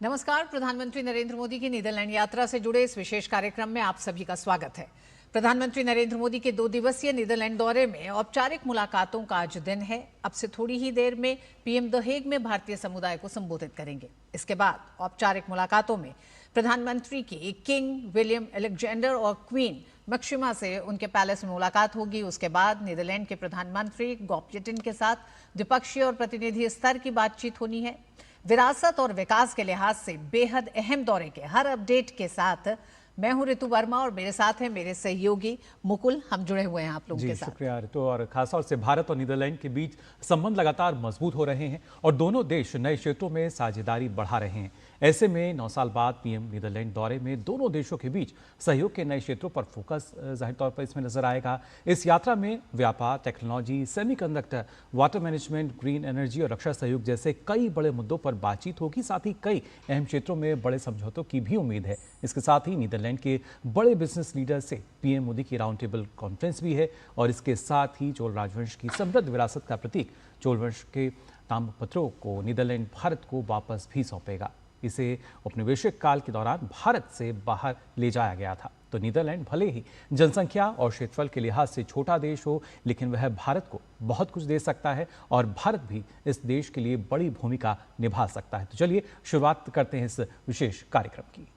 नमस्कार। प्रधानमंत्री नरेंद्र मोदी की नीदरलैंड यात्रा से जुड़े इस विशेष कार्यक्रम में आप सभी का स्वागत है। प्रधानमंत्री नरेंद्र मोदी के 2 दिवसीय नीदरलैंड दौरे में औपचारिक मुलाकातों का आज दिन है। अब से थोड़ी ही देर में पीएम द हेग में भारतीय समुदाय को संबोधित करेंगे। इसके बाद औपचारिक मुलाकातों में प्रधानमंत्री की किंग विलियम अलेक्जेंडर और क्वीन मैक्सिमा से उनके पैलेस में मुलाकात होगी। उसके बाद नीदरलैंड के प्रधानमंत्री गॉपजेटिन के साथ द्विपक्षीय और प्रतिनिधि स्तर की बातचीत होनी है। विरासत और विकास के लिहाज से बेहद अहम दौरे के हर अपडेट के साथ मैं हूं ऋतु वर्मा और मेरे साथ हैं मेरे सहयोगी मुकुल। हम जुड़े हुए हैं आप लोगों के साथ। शुक्रिया ऋतु। और खासतौर से भारत और नीदरलैंड के बीच संबंध लगातार मजबूत हो रहे हैं और दोनों देश नए क्षेत्रों में साझेदारी बढ़ा रहे हैं। ऐसे में 9 साल बाद पीएम नीदरलैंड दौरे में दोनों देशों के बीच सहयोग के नए क्षेत्रों पर फोकस जाहिर तौर पर इसमें नजर आएगा। इस यात्रा में व्यापार, technology, semiconductor, water management, green energy और रक्षा सहयोग जैसे कई बड़े मुद्दों पर बातचीत होगी। साथ ही कई अहम क्षेत्रों में बड़े समझौतों की भी उम्मीद है। इसके साथ ही नीदरलैंड के बड़े बिजनेस लीडर से पीएम मोदी की राउंड टेबल कॉन्फ्रेंस भी है और इसके साथ ही चोल राजवंश की समृद्ध विरासत का प्रतीक चोल वंश के ताम्रपत्रों को नीदरलैंड भारत को वापस भी सौंपेगा। इसे औपनिवेशिक काल के दौरान भारत से बाहर ले जाया गया था। तो नीदरलैंड भले ही जनसंख्या और क्षेत्रफल के लिहाज से छोटा देश हो, लेकिन वह भारत को बहुत कुछ दे सकता है और भारत भी इस देश के लिए बड़ी भूमिका निभा सकता है। तो चलिए शुरुआत करते हैं इस विशेष कार्यक्रम की।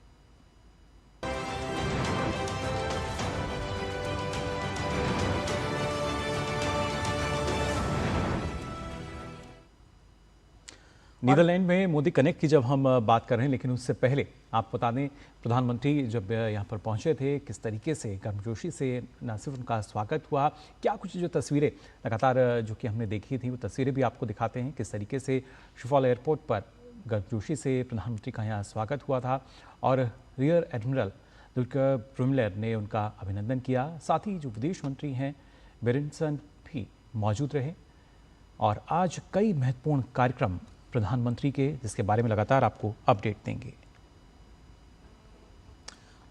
नीदरलैंड में मोदी कनेक्ट की जब हम बात कर रहे हैं, लेकिन उससे पहले आप बता दें प्रधानमंत्री जब यहाँ पर पहुँचे थे किस तरीके से गर्मजोशी से न सिर्फ उनका स्वागत हुआ, क्या कुछ जो तस्वीरें लगातार जो कि हमने देखी थी वो तस्वीरें भी आपको दिखाते हैं किस तरीके से शिफॉल एयरपोर्ट पर गर्मजोशी से प्रधानमंत्री का यहाँ स्वागत हुआ था और रियर एडमिरल दुल्कर ब्रुमलेर ने उनका अभिनंदन किया। साथ ही जो विदेश मंत्री हैं बेरेंसन भी मौजूद रहे और आज कई महत्वपूर्ण कार्यक्रम प्रधानमंत्री के जिसके बारे में लगातार आपको अपडेट देंगे।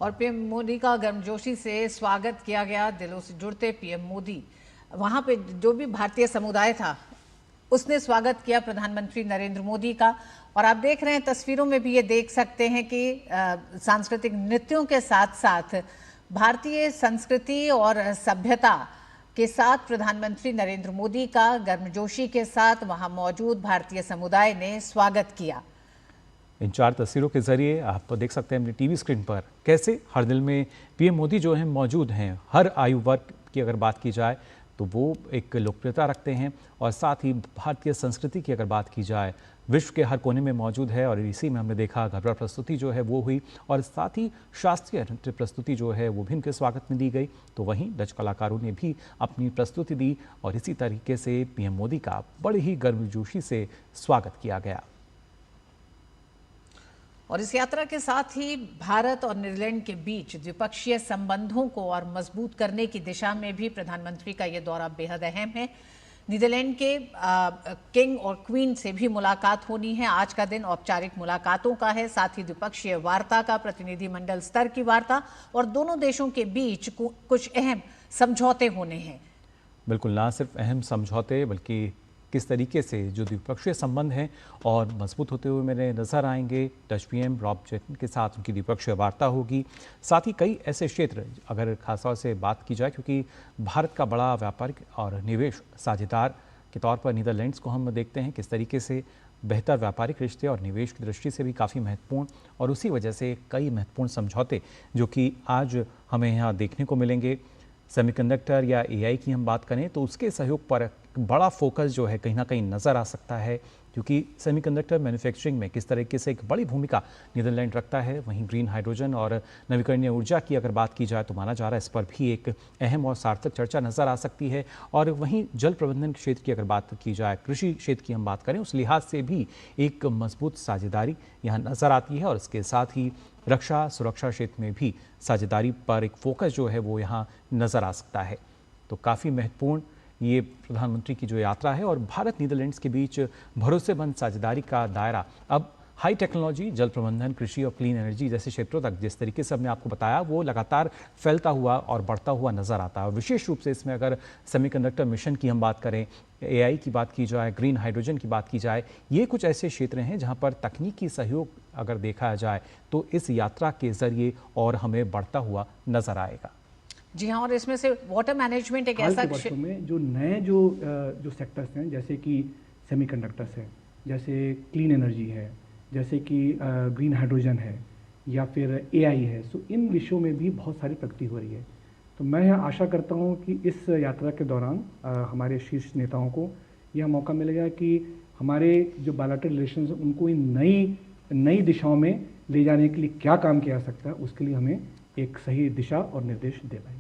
और पीएम मोदी का गर्मजोशी से स्वागत किया गया। दिलों से जुड़ते पीएम मोदी, वहां पे जो भी भारतीय समुदाय था उसने स्वागत किया प्रधानमंत्री नरेंद्र मोदी का। और आप देख रहे हैं तस्वीरों में भी ये देख सकते हैं कि सांस्कृतिक नृत्यों के साथ साथ भारतीय संस्कृति और सभ्यता के साथ प्रधानमंत्री नरेंद्र मोदी का गर्मजोशी के साथ वहां मौजूद भारतीय समुदाय ने स्वागत किया। इन 4 तस्वीरों के जरिए आप देख सकते हैं अपनी टीवी स्क्रीन पर कैसे हर दिल में पीएम मोदी जो हैं मौजूद हैं। हर आयु वर्ग की अगर बात की जाए तो वो एक लोकप्रियता रखते हैं और साथ ही भारतीय संस्कृति की अगर बात की जाए विश्व के हर कोने में मौजूद है। और इसी में हमने देखा घबरा प्रस्तुति जो है वो हुई और साथ ही शास्त्रीय नृत्य प्रस्तुति जो है वो भी उनके स्वागत में दी गई। तो वहीं डच कलाकारों ने भी अपनी प्रस्तुति दी और इसी तरीके से पीएम मोदी का बड़ी ही गर्मजोशी से स्वागत किया गया। और इस यात्रा के साथ ही भारत और नीदरलैंड के बीच द्विपक्षीय संबंधों को और मजबूत करने की दिशा में भी प्रधानमंत्री का यह दौरा बेहद अहम है। नीदरलैंड के किंग और क्वीन से भी मुलाकात होनी है। आज का दिन औपचारिक मुलाकातों का है, साथ ही द्विपक्षीय वार्ता का, प्रतिनिधिमंडल स्तर की वार्ता और दोनों देशों के बीच कुछ अहम समझौते होने हैं। बिल्कुल, ना सिर्फ अहम समझौते बल्कि किस तरीके से जो द्विपक्षीय संबंध हैं और मजबूत होते हुए मेरे नजर आएंगे। डच पीएम रॉब जेटन के साथ उनकी द्विपक्षीय वार्ता होगी। साथ ही कई ऐसे क्षेत्र अगर खासतौर से बात की जाए, क्योंकि भारत का बड़ा व्यापारिक और निवेश साझेदार के तौर पर नीदरलैंड्स को हम देखते हैं किस तरीके से बेहतर व्यापारिक रिश्ते और निवेश की दृष्टि से भी काफ़ी महत्वपूर्ण और उसी वजह से कई महत्वपूर्ण समझौते जो कि आज हमें यहाँ देखने को मिलेंगे। सेमीकंडक्टर या एआई की हम बात करें तो उसके सहयोग पर बड़ा फोकस जो है कहीं ना कहीं नज़र आ सकता है, क्योंकि सेमीकंडक्टर मैन्युफैक्चरिंग में किस तरीके से एक बड़ी भूमिका नीदरलैंड रखता है। वहीं ग्रीन हाइड्रोजन और नवीकरणीय ऊर्जा की अगर बात की जाए तो माना जा रहा है इस पर भी एक अहम और सार्थक चर्चा नज़र आ सकती है। और वहीं जल प्रबंधन क्षेत्र की अगर बात की जाए, कृषि क्षेत्र की हम बात करें, उस लिहाज से भी एक मजबूत साझेदारी यहाँ नज़र आती है। और इसके साथ ही रक्षा सुरक्षा क्षेत्र में भी साझेदारी पर एक फोकस जो है वो यहाँ नज़र आ सकता है। तो काफ़ी महत्वपूर्ण ये प्रधानमंत्री की जो यात्रा है और भारत नीदरलैंड्स के बीच भरोसेमंद साझेदारी का दायरा अब हाई टेक्नोलॉजी, जल प्रबंधन, कृषि और क्लीन एनर्जी जैसे क्षेत्रों तक जिस तरीके से हमने आपको बताया वो लगातार फैलता हुआ और बढ़ता हुआ नजर आता है। विशेष रूप से इसमें अगर सेमीकंडक्टर मिशन की हम बात करें, एआई की बात की जाए, ग्रीन हाइड्रोजन की बात की जाए, ये कुछ ऐसे क्षेत्र हैं जहां पर तकनीकी सहयोग अगर देखा जाए तो इस यात्रा के जरिए और हमें बढ़ता हुआ नजर आएगा। जी हाँ, और इसमें से वाटर मैनेजमेंट एक हाल ऐसा के वर्षों में जो नए जो सेक्टर्स हैं, जैसे कि सेमीकंडक्टर्स है, जैसे क्लीन एनर्जी है, जैसे कि ग्रीन हाइड्रोजन है, या फिर एआई है, सो इन विषयों में भी बहुत सारी प्रगति हो रही है। तो मैं यह आशा करता हूँ कि इस यात्रा के दौरान हमारे शीर्ष नेताओं को यह मौका मिलेगा कि हमारे जो बायलैटरल रिलेशंस हैं उनको इन नई दिशाओं में ले जाने के लिए क्या काम किया जा सकता है, उसके लिए हमें एक सही दिशा और निर्देश दे पाएंगे।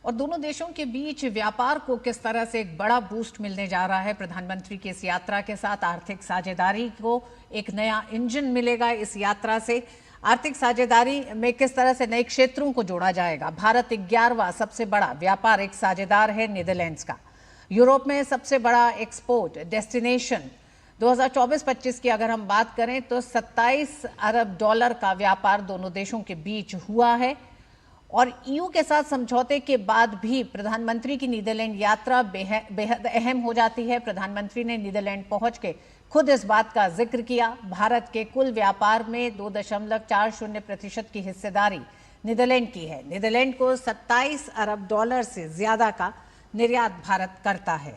और दोनों देशों के बीच व्यापार को किस तरह से एक बड़ा बूस्ट मिलने जा रहा है प्रधानमंत्री की इस यात्रा के साथ। आर्थिक साझेदारी को एक नया इंजन मिलेगा इस यात्रा से। आर्थिक साझेदारी में किस तरह से नए क्षेत्रों को जोड़ा जाएगा। भारत 11वां सबसे बड़ा व्यापारिक साझेदार है नीदरलैंड्स का। यूरोप में सबसे बड़ा एक्सपोर्ट डेस्टिनेशन। 2024-25 की अगर हम बात करें तो 27 अरब डॉलर का व्यापार दोनों देशों के बीच हुआ है। और ईयू के साथ समझौते के बाद भी प्रधानमंत्री की नीदरलैंड यात्रा बेहद अहम हो जाती है। प्रधानमंत्री ने नीदरलैंड पहुंच के खुद इस बात का जिक्र किया। भारत के कुल व्यापार में 2.40% की हिस्सेदारी नीदरलैंड की है। नीदरलैंड को 27 अरब डॉलर से ज्यादा का निर्यात भारत करता है।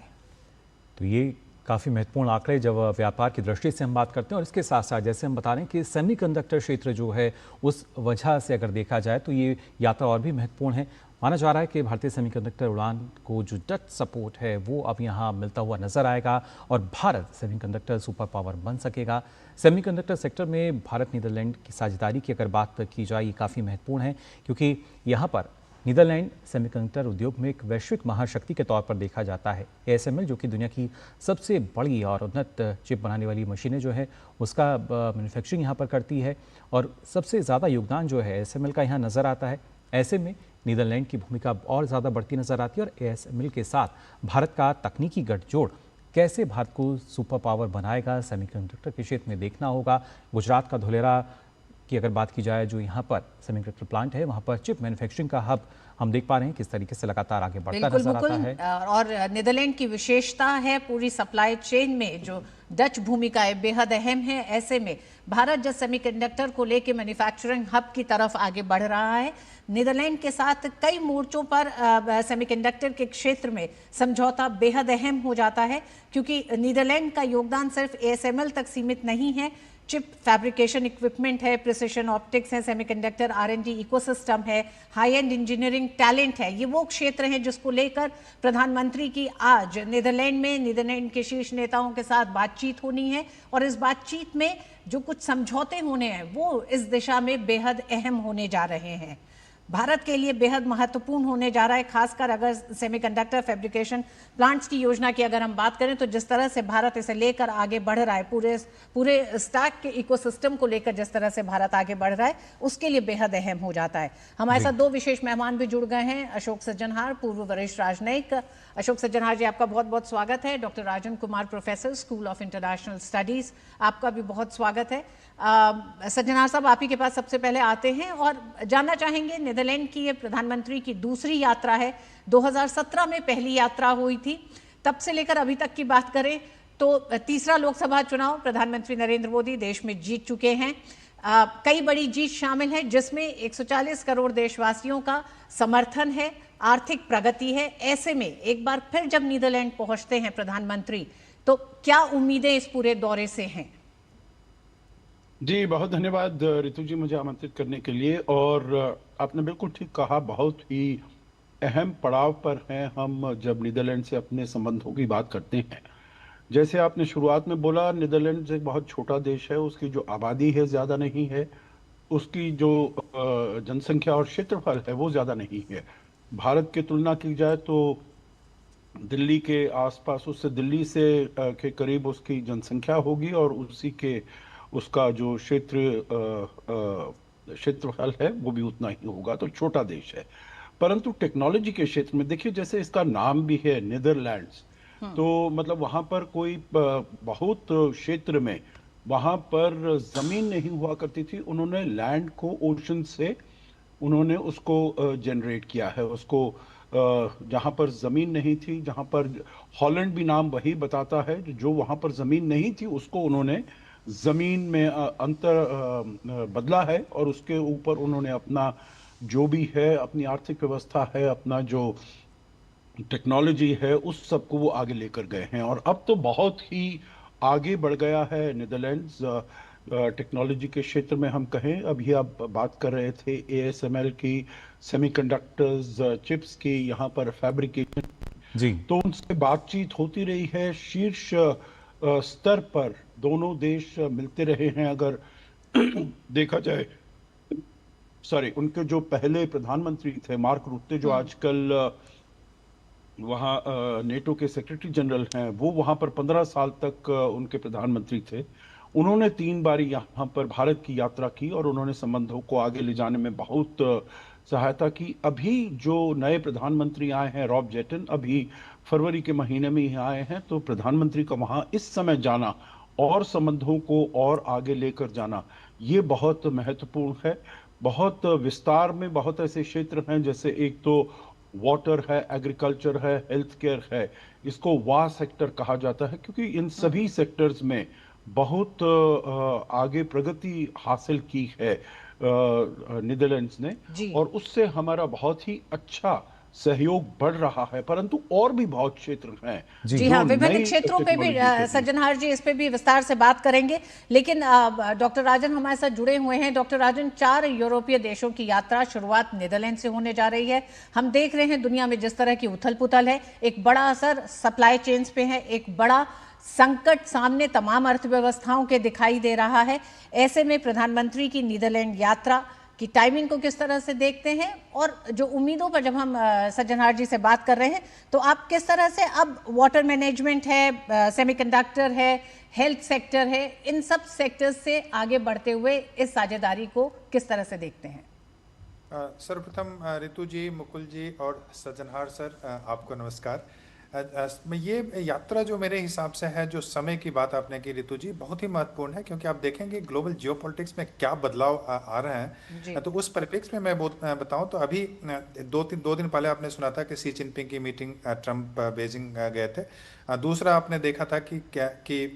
तो ये काफ़ी महत्वपूर्ण आंकड़े जब व्यापार की दृष्टि से हम बात करते हैं। और इसके साथ साथ जैसे हम बता रहे हैं कि सेमीकंडक्टर क्षेत्र जो है उस वजह से अगर देखा जाए तो ये यात्रा और भी महत्वपूर्ण है। माना जा रहा है कि भारतीय सेमीकंडक्टर उड़ान को जो डच सपोर्ट है वो अब यहाँ मिलता हुआ नजर आएगा और भारत सेमीकंडक्टर सुपर पावर बन सकेगा। सेमीकंडक्टर सेक्टर में भारत नीदरलैंड की साझेदारी की अगर बात की जाए ये काफ़ी महत्वपूर्ण है, क्योंकि यहाँ पर नीदरलैंड सेमीकंडक्टर उद्योग में एक वैश्विक महाशक्ति के तौर पर देखा जाता है। ASML जो कि दुनिया की सबसे बड़ी और उन्नत चिप बनाने वाली मशीनें जो है उसका मैन्युफैक्चरिंग यहाँ पर करती है और सबसे ज़्यादा योगदान जो है ASML का यहाँ नज़र आता है। ऐसे में नीदरलैंड की भूमिका और ज़्यादा बढ़ती नज़र आती है और ASML के साथ भारत का तकनीकी गठजोड़ कैसे भारत को सुपर पावर बनाएगा सेमीकंडक्टर के क्षेत्र में देखना होगा। गुजरात का धुलेरा की अगर बात की जाए, जो यहाँ पर सेमीकंडक्टर प्लांट है वहाँ पर चिप मैन्युफैक्चरिंग का हब हम देख पा रहे हैं किस तरीके से लगातार आगे बढ़ता नजर आता है। और नीदरलैंड की विशेषता है पूरी सप्लाई चेन में जो डच भूमिका है बेहद अहम है। ऐसे में भारत जब सेमीकंडक्टर को लेकर मैन्युफैक्चरिंग हब की तरफ आगे बढ़ रहा है, नीदरलैंड के साथ कई मोर्चों पर सेमीकंडक्टर के क्षेत्र में समझौता बेहद अहम हो जाता है, क्योंकि नीदरलैंड का योगदान सिर्फ ASML तक सीमित नहीं है। चिप फैब्रिकेशन इक्विपमेंट है, प्रिसिशन ऑप्टिक्स है, सेमीकंडक्टर R&D इकोसिस्टम है, हाई एंड इंजीनियरिंग टैलेंट है। ये वो क्षेत्र हैं जिसको लेकर प्रधानमंत्री की आज नीदरलैंड में नीदरलैंड के शीर्ष नेताओं के साथ बातचीत होनी है और इस बातचीत में जो कुछ समझौते होने हैं वो इस दिशा में बेहद अहम होने जा रहे हैं। भारत के लिए बेहद महत्वपूर्ण होने जा रहा है, खासकर अगर सेमीकंडक्टर फैब्रिकेशन प्लांट्स की योजना की अगर हम बात करें तो जिस तरह से भारत इसे लेकर आगे बढ़ रहा है, पूरे स्टैक के इकोसिस्टम को लेकर जिस तरह से भारत आगे बढ़ रहा है उसके लिए बेहद अहम हो जाता है। हमारे साथ दो विशेष मेहमान भी जुड़ गए हैं। अशोक सज्जनहार, पूर्व वरिष्ठ राजनयिक। अशोक सज्जनहार जी, आपका बहुत बहुत स्वागत है। Doctor Rajan Kumar, professor, school of international studies, आपका भी बहुत स्वागत है। सज्जनहार साहब, आप ही के पास सबसे पहले आते हैं और जानना चाहेंगे, नीदरलैंड की ये प्रधानमंत्री की दूसरी यात्रा है। 2017 में पहली यात्रा हुई थी, तब से लेकर अभी तक की बात करें तो तीसरा लोकसभा चुनाव प्रधानमंत्री नरेंद्र मोदी देश में जीत चुके हैं। कई बड़ी जीत शामिल है जिसमें 140 करोड़ देशवासियों का समर्थन है, आर्थिक प्रगति है। ऐसे में एक बार फिर जब नीदरलैंड पहुंचते हैं प्रधानमंत्री, तो क्या उम्मीदें इस पूरे दौरे से हैं? जी, बहुत धन्यवाद रितु जी मुझे आमंत्रित करने के लिए। और आपने बिल्कुल ठीक कहा, बहुत ही अहम पड़ाव पर हैं हम जब नीदरलैंड से अपने संबंधों की बात करते हैं। जैसे आपने शुरुआत में बोला, नीदरलैंड एक बहुत छोटा देश है, उसकी जो आबादी है ज़्यादा नहीं है, उसकी जो जनसंख्या और क्षेत्रफल है वो ज़्यादा नहीं है। भारत की तुलना की जाए तो दिल्ली के आसपास, उससे दिल्ली से के करीब उसकी जनसंख्या होगी और उसी के उसका जो क्षेत्रफल है वो भी उतना ही होगा, तो छोटा देश है। परंतु टेक्नोलॉजी के क्षेत्र में देखिए, जैसे इसका नाम भी है नीदरलैंड्स, तो मतलब वहाँ पर कोई बहुत क्षेत्र में वहां पर जमीन नहीं हुआ करती थी, उन्होंने लैंड को ओशन से उन्होंने उसको जनरेट किया है, उसको जहां पर जमीन नहीं थी, जहां पर हॉलैंड भी नाम वही बताता है, जो वहां पर जमीन नहीं थी उसको उन्होंने जमीन में बदला है, और उसके ऊपर उन्होंने अपना जो भी है, अपनी आर्थिक व्यवस्था है, अपना जो टेक्नोलॉजी है, उस सब को वो आगे लेकर गए हैं। और अब तो बहुत ही आगे बढ़ गया है नीदरलैंड्स टेक्नोलॉजी के क्षेत्र में। हम कहें, अभी आप बात कर रहे थे ASML की, सेमीकंडक्टर्स, चिप्स की, यहाँ पर फैब्रिकेशन, जी। तो उनसे बातचीत होती रही है। शीर्ष स्तर पर दोनों देश मिलते रहे हैं। अगर देखा जाए, सॉरी, उनके जो पहले प्रधानमंत्री थे मार्क रुत्ते, जो आजकल वहाँ नेटो के सेक्रेटरी जनरल हैं, वो वहाँ पर 15 साल तक उनके प्रधानमंत्री थे। उन्होंने 3 बार यहाँ पर भारत की यात्रा की और उन्होंने संबंधों को आगे ले जाने में बहुत सहायता की। अभी जो नए प्रधानमंत्री आए हैं, रॉब जेटन, अभी फरवरी के महीने में ही आए हैं, तो प्रधानमंत्री का वहाँ इस समय जाना और संबंधों को और आगे लेकर जाना, ये बहुत महत्वपूर्ण है। बहुत विस्तार में बहुत ऐसे क्षेत्र हैं, जैसे एक तो वाटर है, एग्रीकल्चर है, हेल्थ केयर है, इसको वाह सेक्टर कहा जाता है, क्योंकि इन सभी सेक्टर्स में बहुत आगे प्रगति हासिल की है नीदरलैंड्स ने, जी। और उससे हमारा बहुत ही अच्छा सहयोग बढ़ रहा है। परंतु और भी बहुत क्षेत्र हैं जी। जी हाँ, जो विभिन्न नई क्षेत्रों पे भी टेक्नोलॉजी के लिए। सज्जनहार जी इस पे भी विस्तार से बात करेंगे, लेकिन डॉक्टर राजन हमारे साथ जुड़े हुए हैं। डॉक्टर राजन, 4 यूरोपीय देशों की यात्रा शुरुआत नीदरलैंड से होने जा रही है। हम देख रहे हैं दुनिया में जिस तरह की उथल पुथल है, एक बड़ा असर सप्लाई चेन्स पे है, एक बड़ा संकट सामने तमाम अर्थव्यवस्थाओं के दिखाई दे रहा है। ऐसे में प्रधानमंत्री की नीदरलैंड यात्रा की टाइमिंग को किस तरह से देखते हैं, और जो उम्मीदों पर जब हम सज्जनहार जी से बात कर रहे हैं, तो आप किस तरह से अब वाटर मैनेजमेंट है, सेमीकंडक्टर है, हेल्थ सेक्टर है, इन सब सेक्टर्स से आगे बढ़ते हुए इस साझेदारी को किस तरह से देखते हैं? सर्वप्रथम रितु जी, मुकुल जी और सज्जनहार सर, आपको नमस्कार। ये यात्रा जो मेरे हिसाब से है, जो समय की बात आपने की रितु जी, बहुत ही महत्वपूर्ण है, क्योंकि आप देखेंगे ग्लोबल जियोपॉलिटिक्स में क्या बदलाव आ रहे हैं। तो उस परिप्रेक्ष्य में मैं बताऊं तो अभी 2 दिन पहले आपने सुना था कि शी जिनपिंग की मीटिंग, ट्रंप बीजिंग गए थे। दूसरा आपने देखा था कि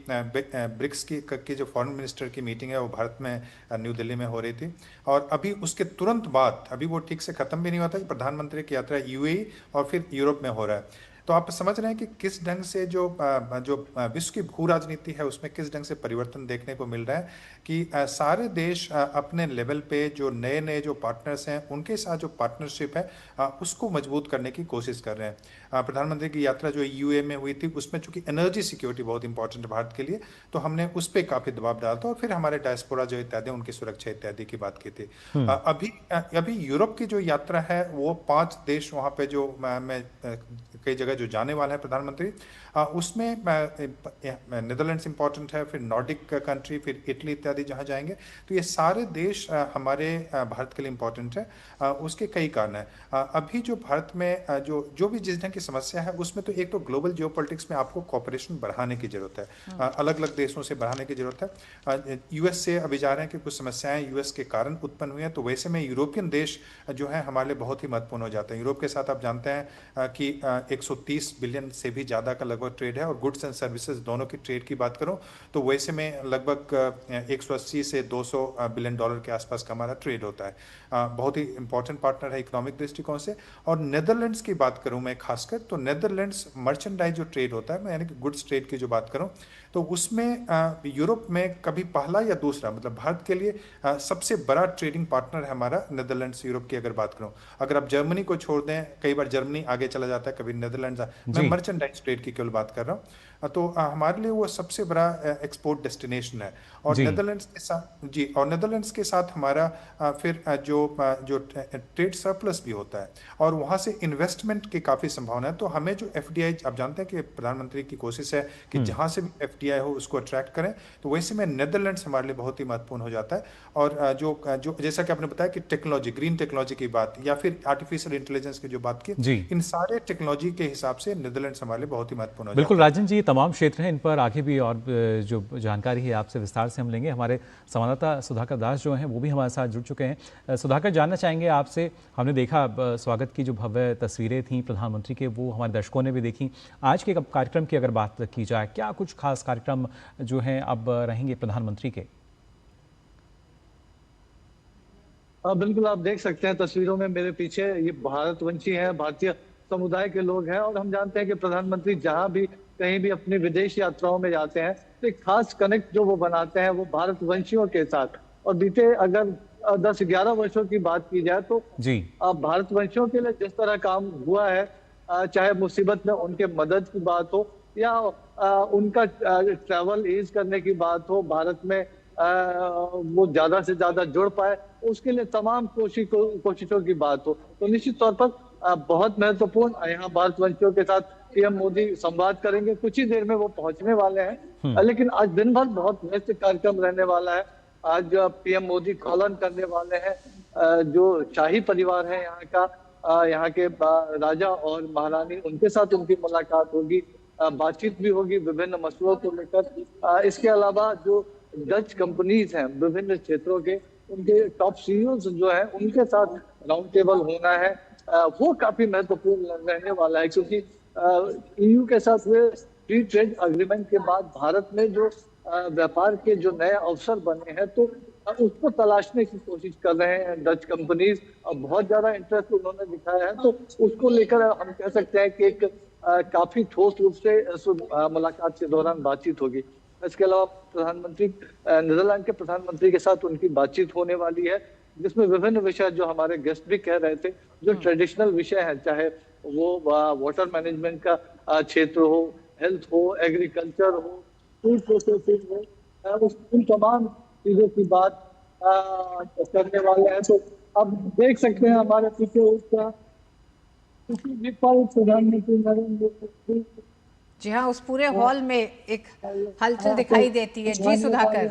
ब्रिक्स की जो फॉरेन मिनिस्टर की मीटिंग है वो भारत में न्यू दिल्ली में हो रही थी। और अभी उसके तुरंत बाद, अभी वो ठीक से खत्म भी नहीं होता कि प्रधानमंत्री की यात्रा UAE और फिर यूरोप में हो रहा है। तो आप समझ रहे हैं कि किस ढंग से जो विश्व की भू राजनीति है उसमें किस ढंग से परिवर्तन देखने को मिल रहा है, कि सारे देश अपने लेवल पे जो नए नए जो पार्टनर्स हैं उनके साथ जो पार्टनरशिप है उसको मजबूत करने की कोशिश कर रहे हैं। प्रधानमंत्री की यात्रा जो UAE में हुई थी, उसमें चूंकि एनर्जी सिक्योरिटी बहुत इंपॉर्टेंट है भारत के लिए, तो हमने उस पर काफ़ी दबाव डाला था, और फिर हमारे डायस्पोरा जो इत्यादि उनकी सुरक्षा इत्यादि की बात की थी। अभी यूरोप की जो यात्रा है वो 5 देश वहाँ पे जो मैं कई जगह जो जाने वाला है प्रधानमंत्री, उसमें नीदरलैंड्स इंपॉर्टेंट है, फिर नॉर्डिक कंट्री, फिर इटली इत्यादि जहाँ जाएंगे। तो ये सारे देश हमारे भारत के लिए इंपॉर्टेंट है। उसके कई कारण हैं। अभी जो भारत में जो भी जिस ढंग की समस्या है, उसमें तो एक तो ग्लोबल जियोपॉलिटिक्स में आपको कॉपरेशन बढ़ाने की जरूरत है, अलग अलग देशों से बढ़ाने की जरूरत है। US से अभी जा रहे हैं कि कुछ समस्याएं US के कारण उत्पन्न हुई हैं, तो वैसे में यूरोपियन देश जो है हमारे लिए बहुत ही महत्वपूर्ण हो जाते हैं। यूरोप के साथ आप जानते हैं कि 130 बिलियन से भी ज़्यादा का लगभग ट्रेड है, और गुड्स एंड सर्विसेज दोनों की ट्रेड की बात करूं तो वैसे में लगभग 180 से 200 बिलियन डॉलर के आसपास का हमारा ट्रेड होता है। बहुत ही इंपॉर्टेंट पार्टनर है इकोनॉमिक दृष्टिकोण से। और नेदरलैंड्स की बात करूं मैं खासकर, तो नेदरलैंड्स मर्चेंडाइज जो ट्रेड होता है, यानी कि गुड्स ट्रेड की जो बात करूं, तो उसमें यूरोप में कभी पहला या दूसरा, मतलब भारत के लिए सबसे बड़ा ट्रेडिंग पार्टनर है हमारा नेदरलैंड्स यूरोप की अगर बात करूं। अगर आप जर्मनी को छोड़ दें, कई बार जर्मनी आगे चला जाता है, कभी नेदरलैंड्स, मैं मर्चेंडाइज ट्रेड की केवल बात कर रहा हूं, तो हमारे लिए वो सबसे बड़ा एक्सपोर्ट डेस्टिनेशन है। और नेदरलैंड्स के साथ जी, और नेदरलैंड्स के साथ हमारा फिर जो ट्रेड सरप्लस भी होता है, और वहाँ से इन्वेस्टमेंट की काफ़ी संभावना है। तो हमें जो FDI, आप जानते हैं कि प्रधानमंत्री की कोशिश है कि जहाँ से भी FDI हो उसको अट्रैक्ट करें, तो वैसे में नेदरलैंड्स हमारे लिए बहुत ही महत्वपूर्ण हो जाता है। और जो जैसा कि आपने बताया कि टेक्नोलॉजी, ग्रीन टेक्नोलॉजी की बात, या फिर आर्टिफिशियल इंटेलिजेंस की जो बात की, इन सारे टेक्नोलॉजी के हिसाब हिसाब से नीदरलैंड्स हमारे लिए बहुत ही महत्वपूर्ण हो बिल्कुल जाता है। राजन जी, तमाम क्षेत्र हैं, इन पर आगे भी और जो जानकारी है आपसे विस्तार से हम लेंगे। हमारे संवाददाता सुधाकर दास जो हैं वो भी हमारे साथ जुड़ चुके हैं। सुधाकर, जानना चाहेंगे आपसे, हमने देखा स्वागत की जो भव्य तस्वीरें थीं प्रधानमंत्री के, वो हमारे दर्शकों ने भी देखी। आज के कार्यक्रम की अगर बात की जाए, क्या कुछ खास कार्यक्रम जो हैं अब रहेंगे प्रधानमंत्री के? बिल्कुल, आप देख सकते हैं तस्वीरों में मेरे पीछे, ये भारतवंशी हैं, भारतीय समुदाय के लोग हैं। और हम जानते हैं कि प्रधानमंत्री जहां भी कहीं भी अपनी विदेश यात्राओं में जाते हैं तो एक खास कनेक्ट जो वो बनाते हैं वो भारतवंशियों के साथ। और बीते अगर 10-11 वर्षों की बात की जाए तो जी, भारतवंशियों के लिए जिस तरह काम हुआ है, चाहे मुसीबत में उनके मदद की बात हो या उनका ट्रैवल ईज करने की बात हो, भारत में वो ज्यादा से ज्यादा जुड़ पाए, उसके लिए तमाम कोशिशों की बात हो, तो निश्चित तौर पर बहुत महत्वपूर्ण यहाँ भारतवंशियों के साथ पीएम मोदी संवाद करेंगे। कुछ ही देर में वो पहुंचने वाले हैं, लेकिन आज दिन भर बहुत व्यस्त कार्यक्रम रहने वाला है। आज पीएम मोदी कॉलन करने वाले हैं, जो शाही परिवार है यहाँ का, यहाँ के राजा और महारानी, उनके साथ उनकी मुलाकात होगी, बातचीत भी होगी विभिन्न मसलों को लेकर। इसके अलावा जो डच कंपनीज हैं विभिन्न क्षेत्रों के, उनके टॉप सीईओ जो है उनके साथ राउंड टेबल होना है। वो काफी महत्वपूर्ण रहने वाला है, क्योंकि ईयू के साथ हुए फ्री ट्रेड अग्रीमेंट के बाद भारत में जो व्यापार के जो नए अवसर बने हैं तो उसको तलाशने की कोशिश कर रहे हैं डच कंपनीज, और बहुत ज्यादा इंटरेस्ट उन्होंने दिखाया है। तो उसको लेकर हम कह सकते हैं कि एक काफी ठोस रूप से मुलाकात के दौरान बातचीत होगी। इसके अलावा प्रधानमंत्री नीदरलैंड के प्रधानमंत्री के साथ उनकी बातचीत होने वाली है, जिसमें विभिन्न विषय, जो हमारे गेस्ट भी कह रहे थे, जो ट्रेडिशनल विषय है, चाहे वो वाटर मैनेजमेंट का क्षेत्र हो, हेल्थ हो, एग्रीकल्चर हो, फूड प्रोसेसिंग हो, उन तमाम चीजों की बात करने वाले हैं। तो अब देख सकते हैं हमारे पीछे उसका प्रधानमंत्री नरेंद्र मोदी, जी हाँ, उस पूरे हॉल में एक हलचल दिखाई देती है। जी सुधाकर,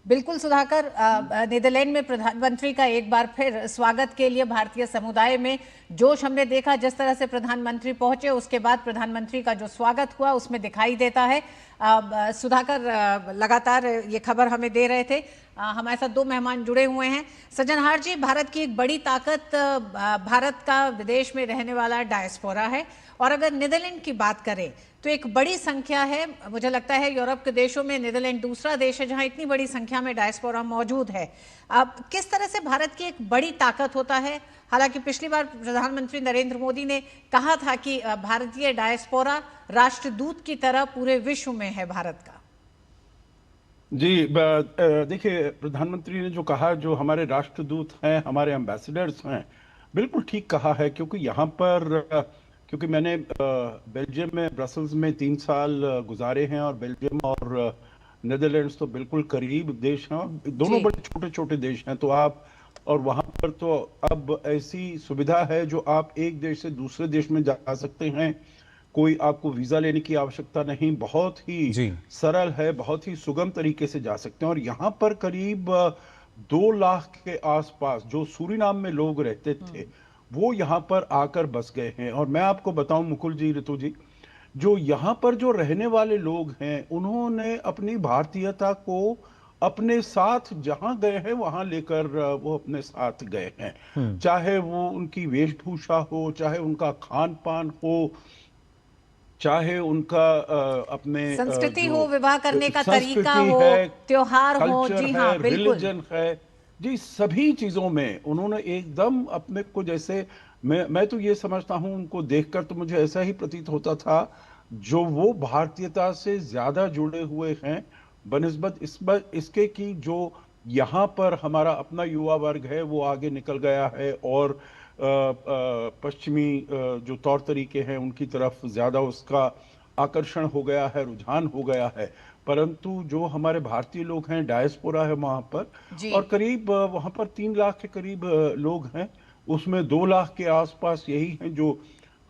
बिल्कुल सुधाकर, नीदरलैंड में प्रधानमंत्री का एक बार फिर स्वागत के लिए भारतीय समुदाय में जोश हमने देखा। जिस तरह से प्रधानमंत्री पहुंचे, उसके बाद प्रधानमंत्री का जो स्वागत हुआ उसमें दिखाई देता है। सुधाकर लगातार ये खबर हमें दे रहे थे। हमारे साथ दो मेहमान जुड़े हुए हैं। सज्जनहार जी, भारत की एक बड़ी ताकत भारत का विदेश में रहने वाला डायस्पोरा है, और अगर नीदरलैंड की बात करें तो एक बड़ी संख्या है। मुझे लगता है यूरोप के देशों में नीदरलैंड दूसरा देश है जहां इतनी बड़ी संख्या में डायस्पोरा मौजूद है। अब किस तरह से भारत की एक बड़ी ताकत होता है? हालांकि पिछली बार प्रधानमंत्री नरेंद्र मोदी ने कहा था कि भारतीय डायस्पोरा राष्ट्रदूत की तरह पूरे विश्व में है भारत का। जी, देखिए, प्रधानमंत्री ने जो कहा, जो हमारे राष्ट्रदूत हैं, हमारे एम्बेसडर्स हैं, बिल्कुल ठीक कहा है। क्योंकि यहाँ पर क्योंकि मैंने बेल्जियम में, ब्रसल्स में 3 साल गुजारे हैं, और बेल्जियम और नीदरलैंड्स तो बिल्कुल करीब देश हैं, और दोनों बड़े छोटे छोटे देश हैं। तो आप, और वहाँ पर तो अब ऐसी सुविधा है जो आप एक देश से दूसरे देश में जा सकते हैं, कोई आपको वीजा लेने की आवश्यकता नहीं, बहुत ही सरल है, बहुत ही सुगम तरीके से जा सकते हैं। और यहाँ पर करीब 2 लाख के आसपास जो सूरीनाम में लोग रहते थे, वो यहाँ पर आकर बस गए हैं। और मैं आपको बताऊं मुकुल जी, ऋतु जी, जो यहाँ पर जो रहने वाले लोग हैं, उन्होंने अपनी भारतीयता को अपने साथ जहां गए हैं वहां लेकर वो अपने साथ गए हैं। चाहे वो उनकी वेशभूषा हो, चाहे उनका खान पान हो, चाहे उनका अपने संस्कृति हो, विवाह करने का तरीका हो, त्योहार हो, जी हाँ, बिल्कुल, रिलीजन है, जी, सभी चीजों में उन्होंने एकदम अपने को, जैसे मैं तो ये समझता हूं, उनको देखकर तो मुझे ऐसा ही प्रतीत होता था जो वो भारतीयता से ज्यादा जुड़े हुए हैं बनिस्बत इसके कि जो यहाँ पर हमारा अपना युवा वर्ग है वो आगे निकल गया है, और पश्चिमी जो तौर तरीके हैं उनकी तरफ ज्यादा उसका आकर्षण हो गया है, रुझान हो गया है। परंतु जो हमारे भारतीय लोग हैं, डायस्पोरा है वहां पर, और करीब वहां पर 3 लाख के करीब लोग हैं, उसमें 2 लाख के आसपास यही हैं जो